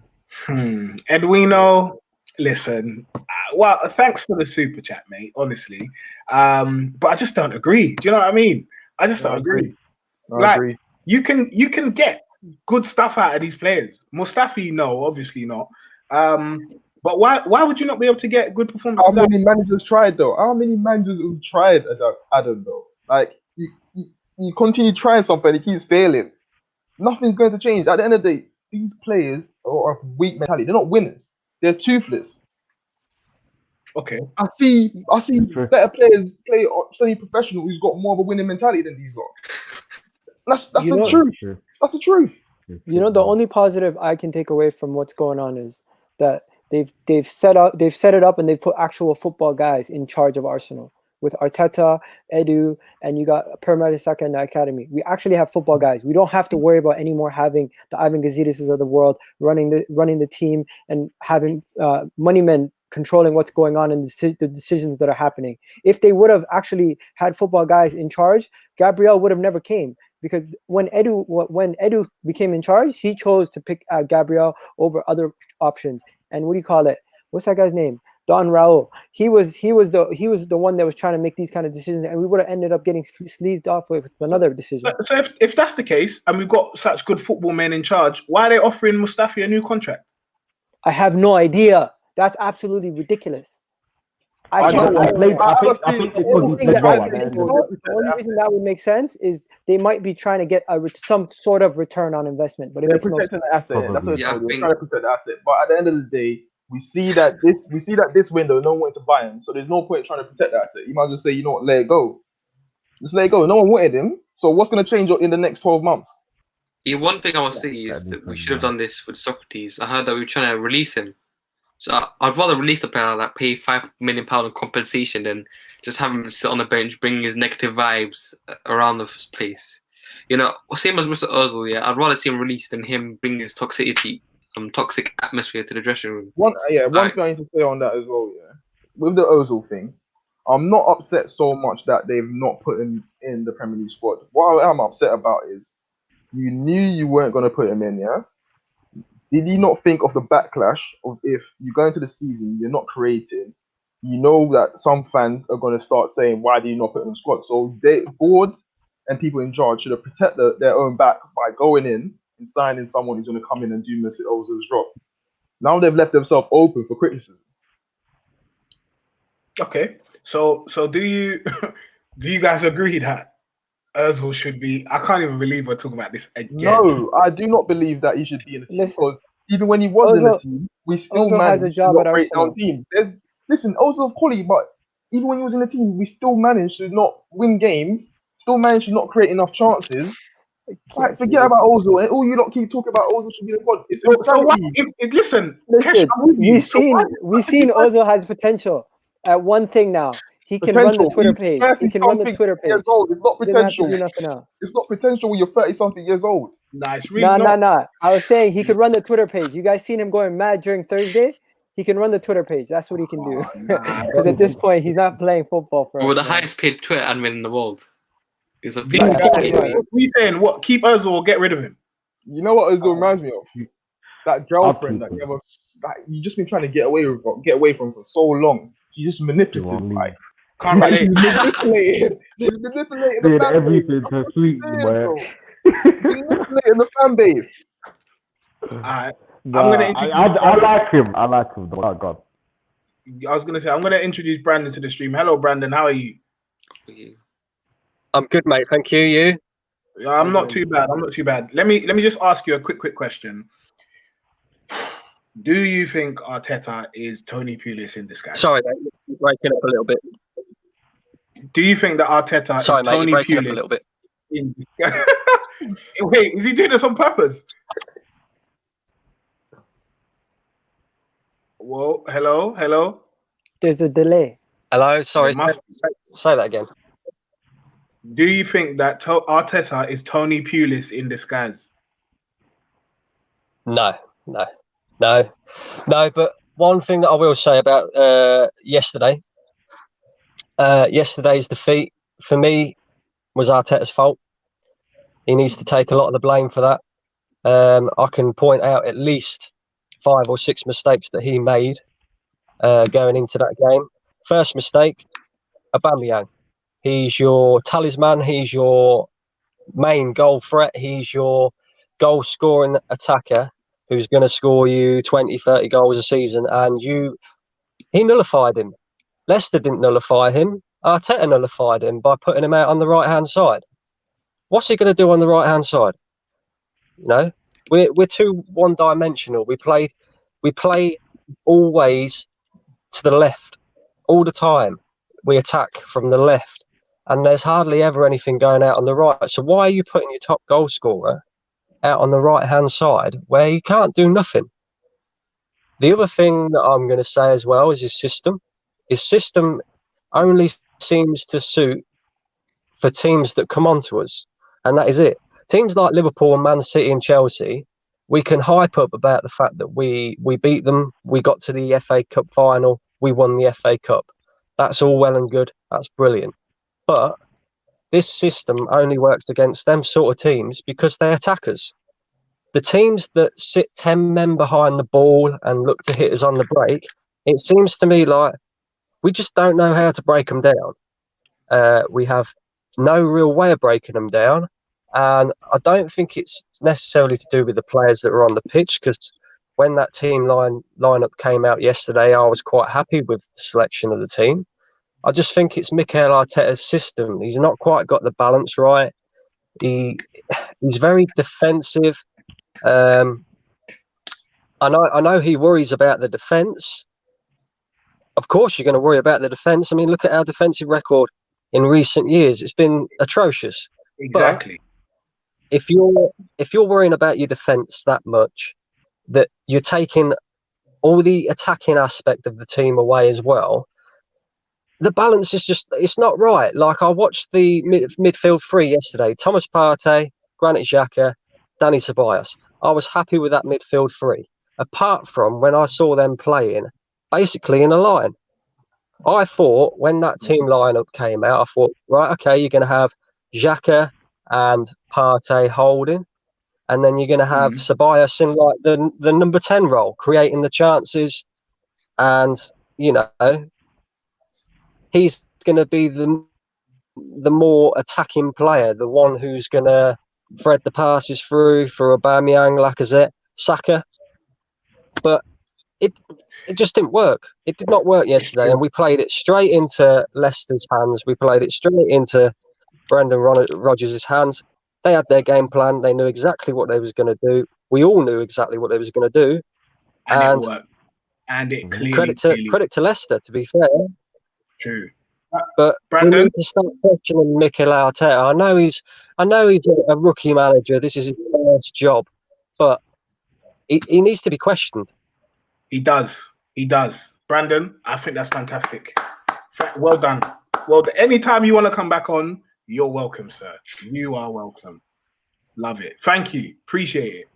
Speaker 1: Edwino, listen. Well, thanks for the super chat, mate. Honestly, but I just don't agree. Do you know what I mean? I just don't agree.
Speaker 4: I agree.
Speaker 1: You can get good stuff out of these players. Mustafi, no, obviously not. But why would you not be able to get good performances?
Speaker 4: How many managers tried though? How many managers have tried Adam though? Like you continue trying something, it keeps failing. Nothing's going to change. At the end of the day, these players are of weak mentality. They're not winners. They're toothless.
Speaker 1: Okay.
Speaker 4: I see better players play semi-professional who's got more of a winning mentality than these lot. That's the truth. That's the truth.
Speaker 2: You know, the only positive I can take away from what's going on is that they've set it up and they've put actual football guys in charge of Arsenal with Arteta, Edu, and you got Per Mertesacker in the academy. We actually have football guys. We don't have to worry about anymore having the Ivan Gazidis of the world running the team and having money men controlling what's going on and the decisions that are happening. If they would have actually had football guys in charge, Gabriel would have never came. Because when Edu became in charge, he chose to pick Gabriel over other options. And what do you call it? What's that guy's name? Don Raul. He was the one that was trying to make these kind of decisions, and we would have ended up getting sleeved off with another decision.
Speaker 1: So if that's the case, and we've got such good football men in charge, why are they offering Mustafi a new contract?
Speaker 2: I have no idea. That's absolutely ridiculous.
Speaker 5: I think the
Speaker 2: only reason that would make sense is they might be trying to get some sort of return on investment, but
Speaker 4: they're protecting the asset. That's what they're trying to protect the asset. But at the end of the day, we see that this window, no one wanted to buy him, so there's no point trying to protect the asset. You might just say, you know what, let it go. Just let it go. No one wanted him, so what's going to change in the next 12 months?
Speaker 3: Yeah, one thing I will say is that we should have done this with Socrates. I heard that we were trying to release him. So I'd rather release the player that pay £5 million in compensation than just have him sit on the bench, bringing his negative vibes around the place. You know, same as Mr. Ozil. Yeah, I'd rather see him released than him bringing his toxic atmosphere to the dressing room.
Speaker 4: One thing I need to say on that as well. Yeah, with the Ozil thing, I'm not upset so much that they've not put him in the Premier League squad. What I'm upset about is you knew you weren't going to put him in. Yeah. Did you not think of the backlash of if you go into the season, you're not creating, you know that some fans are going to start saying, why do you not put him in the squad? So the board and people in charge should have protected their own back by going in and signing someone who's going to come in and do Mesut Ozil's job. Now they've left themselves open for criticism.
Speaker 1: Okay, so do you guys agree that Ozil should be? I can't even believe we're talking about this again.
Speaker 4: No, I do not believe that he should be in the team because even when he was in the team, we still managed to not break down teams. Ozil of quality, but even when he was in the team, we still managed to not win games, still managed to not create enough chances. Like, forget about Ozil, and all you lot keep talking about Ozil should be the squad.
Speaker 2: Listen, we've seen Ozil has potential at one thing now. He can run the Twitter page. He can run the Twitter page.
Speaker 4: Years old. It's not potential. It's not potential when you're 30-something years old.
Speaker 2: Nah. I was saying he could run the Twitter page. You guys seen him going mad during Thursday? He can run the Twitter page. That's what he can do. Because at this point, he's not playing football for us.
Speaker 3: We're the highest paid Twitter admin in the world. He's a big
Speaker 1: we saying what? Keep Ozil or get rid of him?
Speaker 4: You know what Ozil reminds me of? That girlfriend that you just been trying to get away from for so long. She's just manipulative. Like,
Speaker 1: can't relate.
Speaker 4: She's manipulating the fan
Speaker 5: everything to sweet, man.
Speaker 4: Manipulating the fan base.
Speaker 1: Alright.
Speaker 5: I like him. I like him. Oh God.
Speaker 1: I was gonna say I'm gonna introduce Brandon to the stream. Hello, Brandon. How are you?
Speaker 6: I'm good, mate. Thank you. You?
Speaker 1: Yeah, I'm not too bad. Let me just ask you a quick question. Do you think Arteta is Tony Pulis in disguise?
Speaker 6: Sorry, mate, you're breaking up a little bit.
Speaker 1: Do you think that Arteta is Tony Pulis
Speaker 6: up a little bit.
Speaker 1: in disguise? Wait, is he doing this on purpose? Whoa, hello.
Speaker 2: There's a delay.
Speaker 6: Hello, sorry. Say that again.
Speaker 1: Do you think that Arteta is Tony Pulis in disguise?
Speaker 6: No. But one thing that I will say about yesterday's defeat, for me, was Arteta's fault. He needs to take a lot of the blame for that. I can point out at least 5 or 6 mistakes that he made going into that game. First mistake, Aubameyang. He's your talisman. He's your main goal threat. He's your goal scoring attacker who's going to score you 20, 30 goals a season. And he nullified him. Leicester didn't nullify him. Arteta nullified him by putting him out on the right-hand side. What's he going to do on the right-hand side? You know, we're too one-dimensional. We play always to the left all the time. We attack from the left, and there's hardly ever anything going out on the right. So why are you putting your top goal scorer out on the right-hand side where you can't do nothing? The other thing that I'm going to say as well is his system. His system only seems to suit for teams that come on to us, and that is it. Teams like Liverpool and Man City and Chelsea, we can hype up about the fact that we beat them, we got to the FA Cup final, we won the FA Cup. That's all well and good, that's brilliant. But this system only works against them sort of teams because they're attackers. The teams that sit 10 men behind the ball and look to hit us on the break, it seems to me like we just don't know how to break them down. We have no real way of breaking them down. And I don't think it's necessarily to do with the players that are on the pitch, because when that team lineup came out yesterday, I was quite happy with the selection of the team. I just think it's Mikel Arteta's system. He's not quite got the balance right. He's very defensive. I know he worries about the defence. Of course, you're going to worry about the defence. I mean, look at our defensive record in recent years. It's been atrocious.
Speaker 1: Exactly.
Speaker 6: But if you're worrying about your defence that much, that you're taking all the attacking aspect of the team away as well, the balance is it's not right. Like, I watched the midfield three yesterday: Thomas Partey, Granit Xhaka, Dani Ceballos. I was happy with that midfield three, apart from when I saw them playing basically in a line. I thought when that team lineup came out, I thought, right, okay, you're going to have Xhaka and Partey holding, and then you're going to have Ceballos in like the number 10 role, creating the chances, and he's going to be the more attacking player, the one who's going to thread the passes through for Aubameyang, Lacazette, Saka. But it just didn't work. It did not work yesterday, and we played it straight into Leicester's hands. We played it straight into Brendan Rodgers' hands. They had their game plan. They knew exactly what they was going to do. We all knew exactly what they was going to do,
Speaker 1: and it worked. And it clearly
Speaker 6: credit to Leicester, to be fair.
Speaker 1: True.
Speaker 6: But
Speaker 1: Brandon?
Speaker 6: we need to start questioning Mikel Arteta. I know he's a rookie manager. This is his first job, but he needs to be questioned.
Speaker 1: He does. Brandon, I think that's fantastic. Well done. Well, anytime you want to come back on, you're welcome, sir. You are welcome. Love it. Thank you. Appreciate it.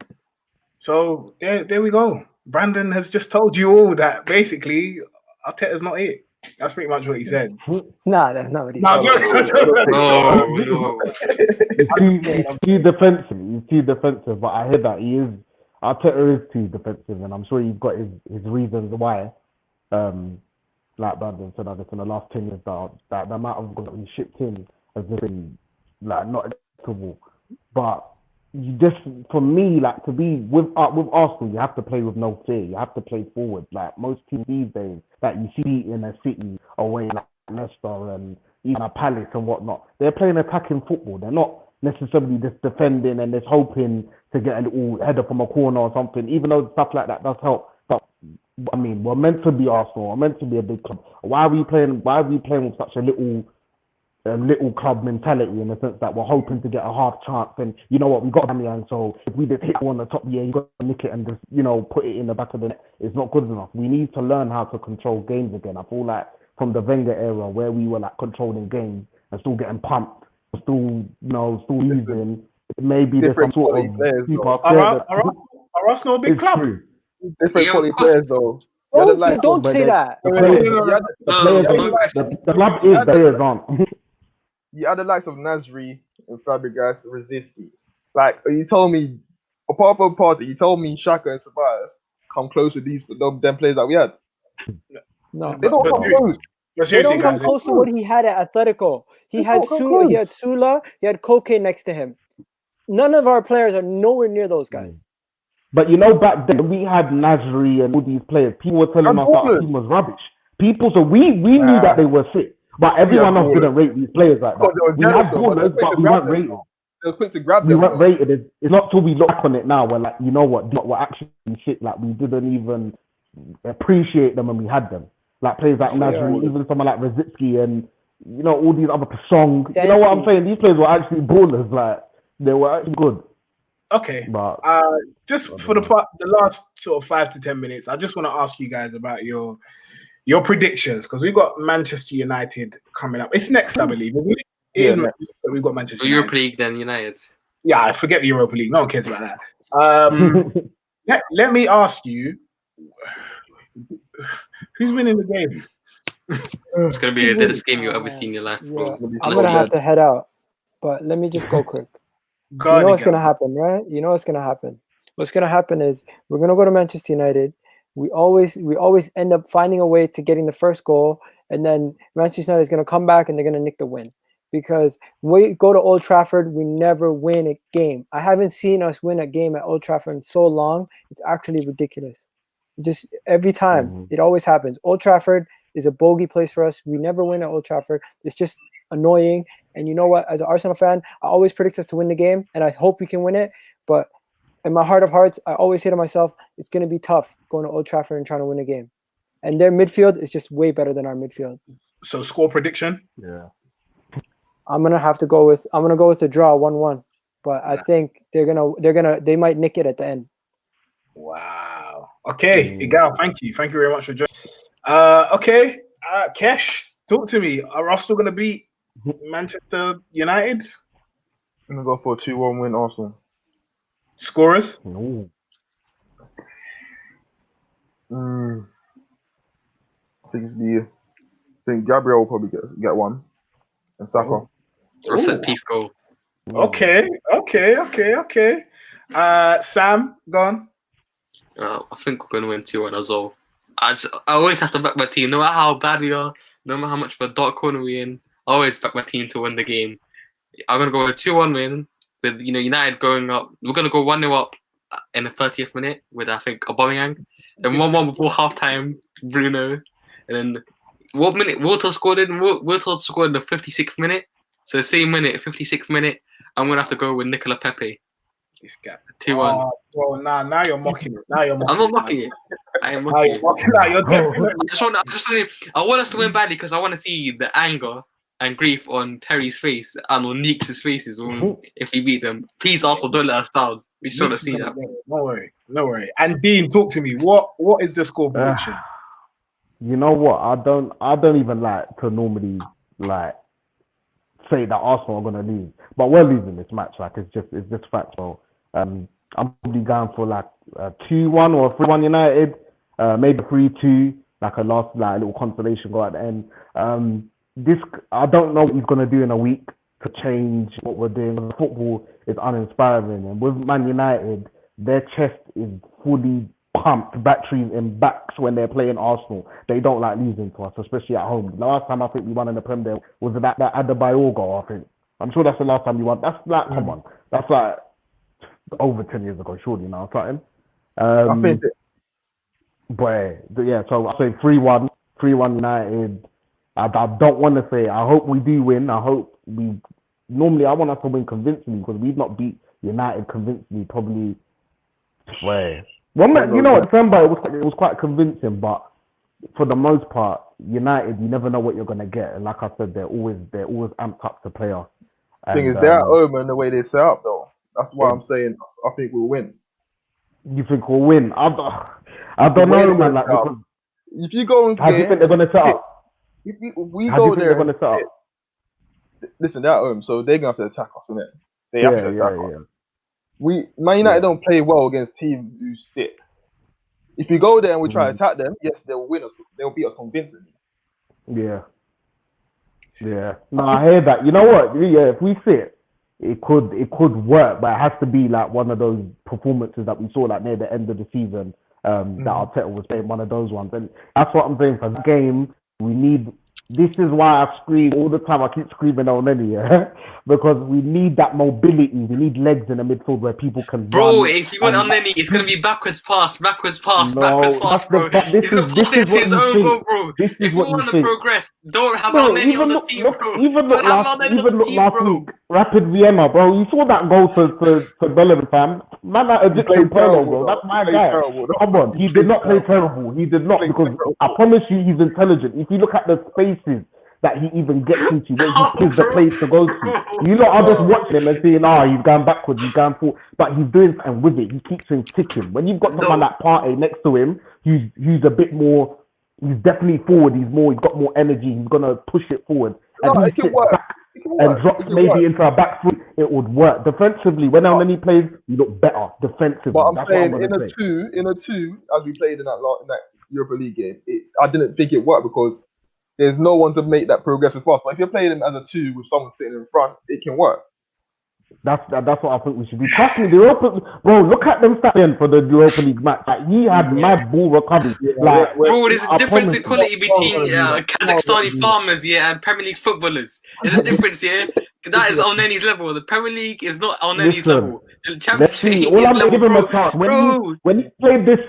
Speaker 1: So there we go. Brandon has just told you all that basically Arteta's not it. That's pretty much what he said.
Speaker 2: Nah, that's not what he said.
Speaker 3: No.
Speaker 5: He's too defensive. But I hear that Arteta is too defensive, and I'm sure he's got his reasons why. Like Brandon said, I guess in the last 10 years, that the amount of goals that we shipped in has been like not acceptable. But you just, for me, like, to be with Arsenal, you have to play with no fear. You have to play forward. Like most teams these days that you see in a City away, like Leicester and even a Palace and whatnot, they're playing attacking football. They're not necessarily just defending and just hoping to get a little header from a corner or something. Even though stuff like that does help, but I mean, we're meant to be Arsenal. We're meant to be a big club. Why are we playing with such a little club mentality, in the sense that we're hoping to get a half chance? And you know what, we got Aubameyang, so if we just hit one on the top, you got to nick it and just put it in the back of the net. It's not good enough. We need to learn how to control games again. I feel like from the Wenger era, where we were like controlling games and still getting pumped, still losing, maybe there's some sort of
Speaker 1: Are Arsenal a big club?
Speaker 5: True.
Speaker 4: Different quality players, though.
Speaker 2: Don't say that.
Speaker 5: The club is, players aren't.
Speaker 4: you had the likes of Nasri and Fabregas, Rosicky. Like you told me, apart from Partey, you told me Xhaka and Ceballos come close to these them players that we had.
Speaker 2: No,
Speaker 4: They don't
Speaker 1: But
Speaker 4: come close.
Speaker 2: they
Speaker 1: seriously,
Speaker 2: don't come
Speaker 1: guys,
Speaker 2: close to what he had at Atletico. He
Speaker 4: They
Speaker 2: had
Speaker 4: don't come close.
Speaker 2: He had Sula, he had Koke next to him. None of our players are nowhere near those guys.
Speaker 5: But you know, back then we had Nasri and all these players. People were telling us that our team was rubbish. So we knew that they were sick, but everyone else didn't rate these players like that.
Speaker 4: Because
Speaker 5: We had ballers, but we weren't rated.
Speaker 4: They were quick to grab
Speaker 5: We
Speaker 4: them.
Speaker 5: weren't rated. It's not till we look back on it now. We're like, you know what? We're actually shit. Like we didn't even appreciate them when we had them. Like players like Nasri, even someone like Rosicky, and you know all these other songs. You know what I'm saying? These players were actually ballers. Like they were actually good.
Speaker 1: Okay.
Speaker 5: But
Speaker 1: just for the last sort of 5 to 10 minutes, I just want to ask you guys about your predictions, because we've got Manchester United coming up. It's next, I believe, isn't it? It is next, but we've got Manchester United.
Speaker 3: Europa League, then United.
Speaker 1: Yeah, I forget the Europa League. No one cares about that. Let me ask you, who's winning the game?
Speaker 3: It's gonna be the deadest game you've ever seen in your life, bro.
Speaker 2: Yeah. I'm gonna have to head out, but let me just go quick. You know what's gonna happen, right? You know what's gonna happen. What's gonna happen is we're gonna go to Manchester United. We always end up finding a way to getting the first goal, and then Manchester United is gonna come back and they're gonna nick the win. Because when we go to Old Trafford, we never win a game. I haven't seen us win a game at Old Trafford in so long. It's actually ridiculous. Just every time, it always happens. Old Trafford is a bogey place for us. We never win at Old Trafford. It's just annoying. And you know what? As an Arsenal fan, I always predict us to win the game, and I hope we can win it. But in my heart of hearts, I always say to myself, it's going to be tough going to Old Trafford and trying to win a game. And their midfield is just way better than our midfield.
Speaker 1: So score prediction?
Speaker 5: Yeah.
Speaker 2: I'm gonna go with the draw 1-1, but I think they might nick it at the end.
Speaker 1: Wow. Okay, Igal, thank you very much for joining. Okay, Kesh, talk to me. Are Arsenal gonna beat Manchester United?
Speaker 4: I'm gonna go for a 2-1 win, Arsenal.
Speaker 1: Scorers?
Speaker 4: I think Gabriel will probably get one, and Saka.
Speaker 3: Or set piece goal.
Speaker 1: Okay. Sam, gone.
Speaker 3: I think we're going to win 2-1 as well. I always have to back my team, no matter how bad we are, no matter how much of a dark corner we're in. I always back my team to win the game. I'm going to go with 2-1 win with United going up. We're going to go 1-0 up in the 30th minute with, I think, Aubameyang. Then 1-1 before half-time, Bruno. And then what minute? Wiltord scored in the 56th minute. So same minute, 56th minute, I'm going to have to go with Nicola Pepe. 2-1.
Speaker 1: Well, now you're mocking it. I'm
Speaker 3: not mocking it. I am mocking it. I want us to win badly because I want to see the anger and grief on Terry's face and on Neeks' faces if we beat them. Please also don't let us down. We just want to see that.
Speaker 1: No worry. And Dean, talk to me. What is the score prediction?
Speaker 5: You know what? I don't even like to normally like say that Arsenal are gonna lose, but we're losing this match. Like it's just fact. So I'm probably going for like a 2-1 or a 3-1 United, maybe 3-2, like a last little consolation goal at the end. I don't know what he's gonna do in a week to change what we're doing. Football is uninspiring, and with Man United, their chest is fully pumped, batteries in backs when they're playing Arsenal. They don't like losing to us, especially at home. The last time I think we won in the Premier League was that Adebayor goal, I think. I'm sure that's the last time we won. That's like, come on. That's like over 10 years ago, surely now, something.
Speaker 4: I think it.
Speaker 5: But yeah, so I say 3-1 United. I don't want to say, I hope we do win. Normally I want us to win convincingly because we've not beat United convincingly probably. You know, December it was quite convincing, but for the most part, United, you never know what you're gonna get. And like I said, they're always amped up to play us.
Speaker 4: The thing is, they're at home and the way they set up, though. That's why I'm saying I think we'll win.
Speaker 5: You think we'll win? I don't know, man. Like,
Speaker 4: if you go and
Speaker 5: how do you think they're gonna set up?
Speaker 4: If we go there, they're gonna set up? Listen, they're at home, so they're gonna have to attack us, innit? They have to attack us. Man United don't play well against teams who sit. If we go there and we try to attack them, yes, they will win us. They will beat us convincingly.
Speaker 5: Yeah. Yeah. No, I hear that. You know what? Yeah, if we sit, it could work, but it has to be like one of those performances that we saw like near the end of the season. That Arteta was playing one of those ones, and that's what I'm saying. For that game, we need. This is why I scream all the time. I keep screaming on any, because we need that mobility. We need legs in the midfield where people can
Speaker 3: Bro,
Speaker 5: run.
Speaker 3: if you want on any, it's gonna be backwards pass,
Speaker 5: No,
Speaker 3: bro. He's gonna pass it to his own goal, bro.
Speaker 5: This is
Speaker 3: If you
Speaker 5: what
Speaker 3: want
Speaker 5: you
Speaker 3: to
Speaker 5: think.
Speaker 3: progress, don't have
Speaker 5: Bro,
Speaker 3: on any on the team, bro.
Speaker 5: even
Speaker 3: Don't
Speaker 5: look
Speaker 3: have
Speaker 5: last,
Speaker 3: on any on the team, bro.
Speaker 5: week, Rapid Vienna, bro. You saw that goal to Bellingham, fam. Man, that Egyptian Polo, bro. That's my guy. Come on, he did not play terrible. He did not, because I promise you, he's intelligent. If you look at the spaces that he even gets into, where he gives the place to go to, you lot are just watching him and saying, he's going backwards, he's going forward, but he's doing something with it. He keeps him ticking. When you've got someone like Partey next to him, he's a bit more. He's definitely forward. He's got more energy. He's gonna push it forward, and he sits back and drops maybe into a back foot. It would work defensively. When he plays, you look better defensively.
Speaker 4: But I'm
Speaker 5: That's
Speaker 4: saying
Speaker 5: what I'm
Speaker 4: in a two, as we played in that Europa League game, I didn't think it worked because there's no one to make that progressive pass. But if you're playing him as a two with someone sitting in front, it can work.
Speaker 5: That's what I think we should do. Trust me, the Europa, bro. Look at them stats for the Europa League match. Like, he had mad ball recovery. Like,
Speaker 3: bro, there's a difference in quality between Kazakhstani farmers, and Premier League footballers. There's a difference, That is on Nenny's level. The Premier League is not on Nenny's level. The Championship League
Speaker 5: all I'm
Speaker 3: level,
Speaker 5: give him a chance. When he's played this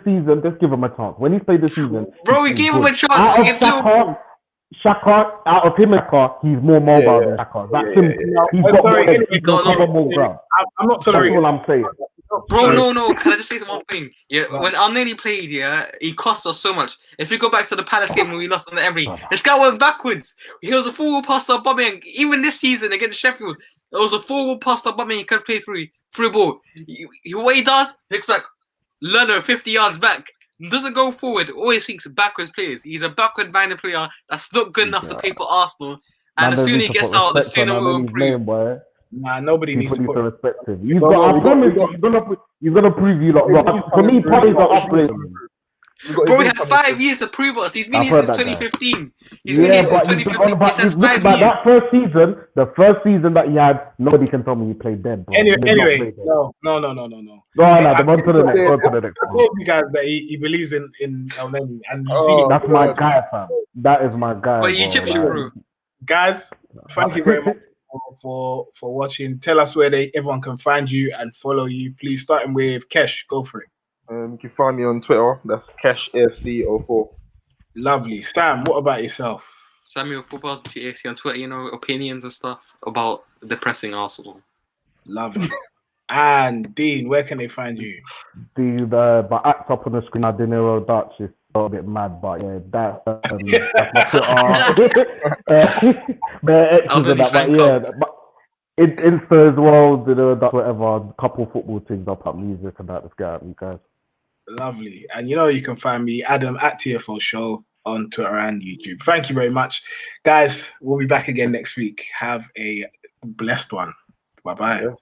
Speaker 5: season, just give him a chance. When he's played this season,
Speaker 3: bro, we gave him a chance.
Speaker 5: Shaka, out of him and Shaka, he's more mobile than Shaka. That's him. He's got more edge. He can cover more ground.
Speaker 1: I'm not
Speaker 5: That's all I'm saying.
Speaker 3: Bro, no. Can I just say one thing? Yeah, when Al-Neni played, he cost us so much. If you go back to the Palace game when we lost on the Emery, this guy went backwards. He was a forward pass to Aubameyang. Even this season against Sheffield, it was a forward pass to Aubameyang. He could play through ball. What he does, looks like Lerner 50 yards back. Doesn't go forward. Always thinks backwards players. He's a backward-minded player that's not good enough to play for Arsenal. And the sooner he gets out, the sooner we'll improve.
Speaker 1: Nah, nobody needs to put
Speaker 5: respect him. He's gonna prove you lot. For me, Partey's an upgrade.
Speaker 3: Bro, he had 5 years to prove us. He's been here since 2015. He's been here since 2015.
Speaker 5: That first season that he had, nobody can tell me he played dead, bro.
Speaker 1: Anyway, no.
Speaker 5: Go on, to the next.
Speaker 1: I told you guys that he believes in El-Neni, and
Speaker 5: that's my guy, fam. That is my guy.
Speaker 3: But Egyptian, bro.
Speaker 1: Guys, thank you very much for watching. Tell us where everyone can find you and follow you. Please, starting with Kesh. Go for it.
Speaker 4: You can find me on Twitter. That's KeshAFC04.
Speaker 1: Lovely. Sam, what about yourself?
Speaker 3: Samuel 4000 on Twitter, opinions and stuff about depressing Arsenal.
Speaker 1: Lovely. And Dean, where can they find you?
Speaker 5: My act's up on the screen. I didn't know Dutch is a bit mad, but yeah, that's my Twitter. But Insta as well, whatever, a couple football things, I'll put music and that. Let's get at me, guys.
Speaker 1: Lovely. And you can find me, Adam, at TFO Show on Twitter and YouTube. Thank you very much. Guys, we'll be back again next week. Have a blessed one. Bye-bye. Yeah.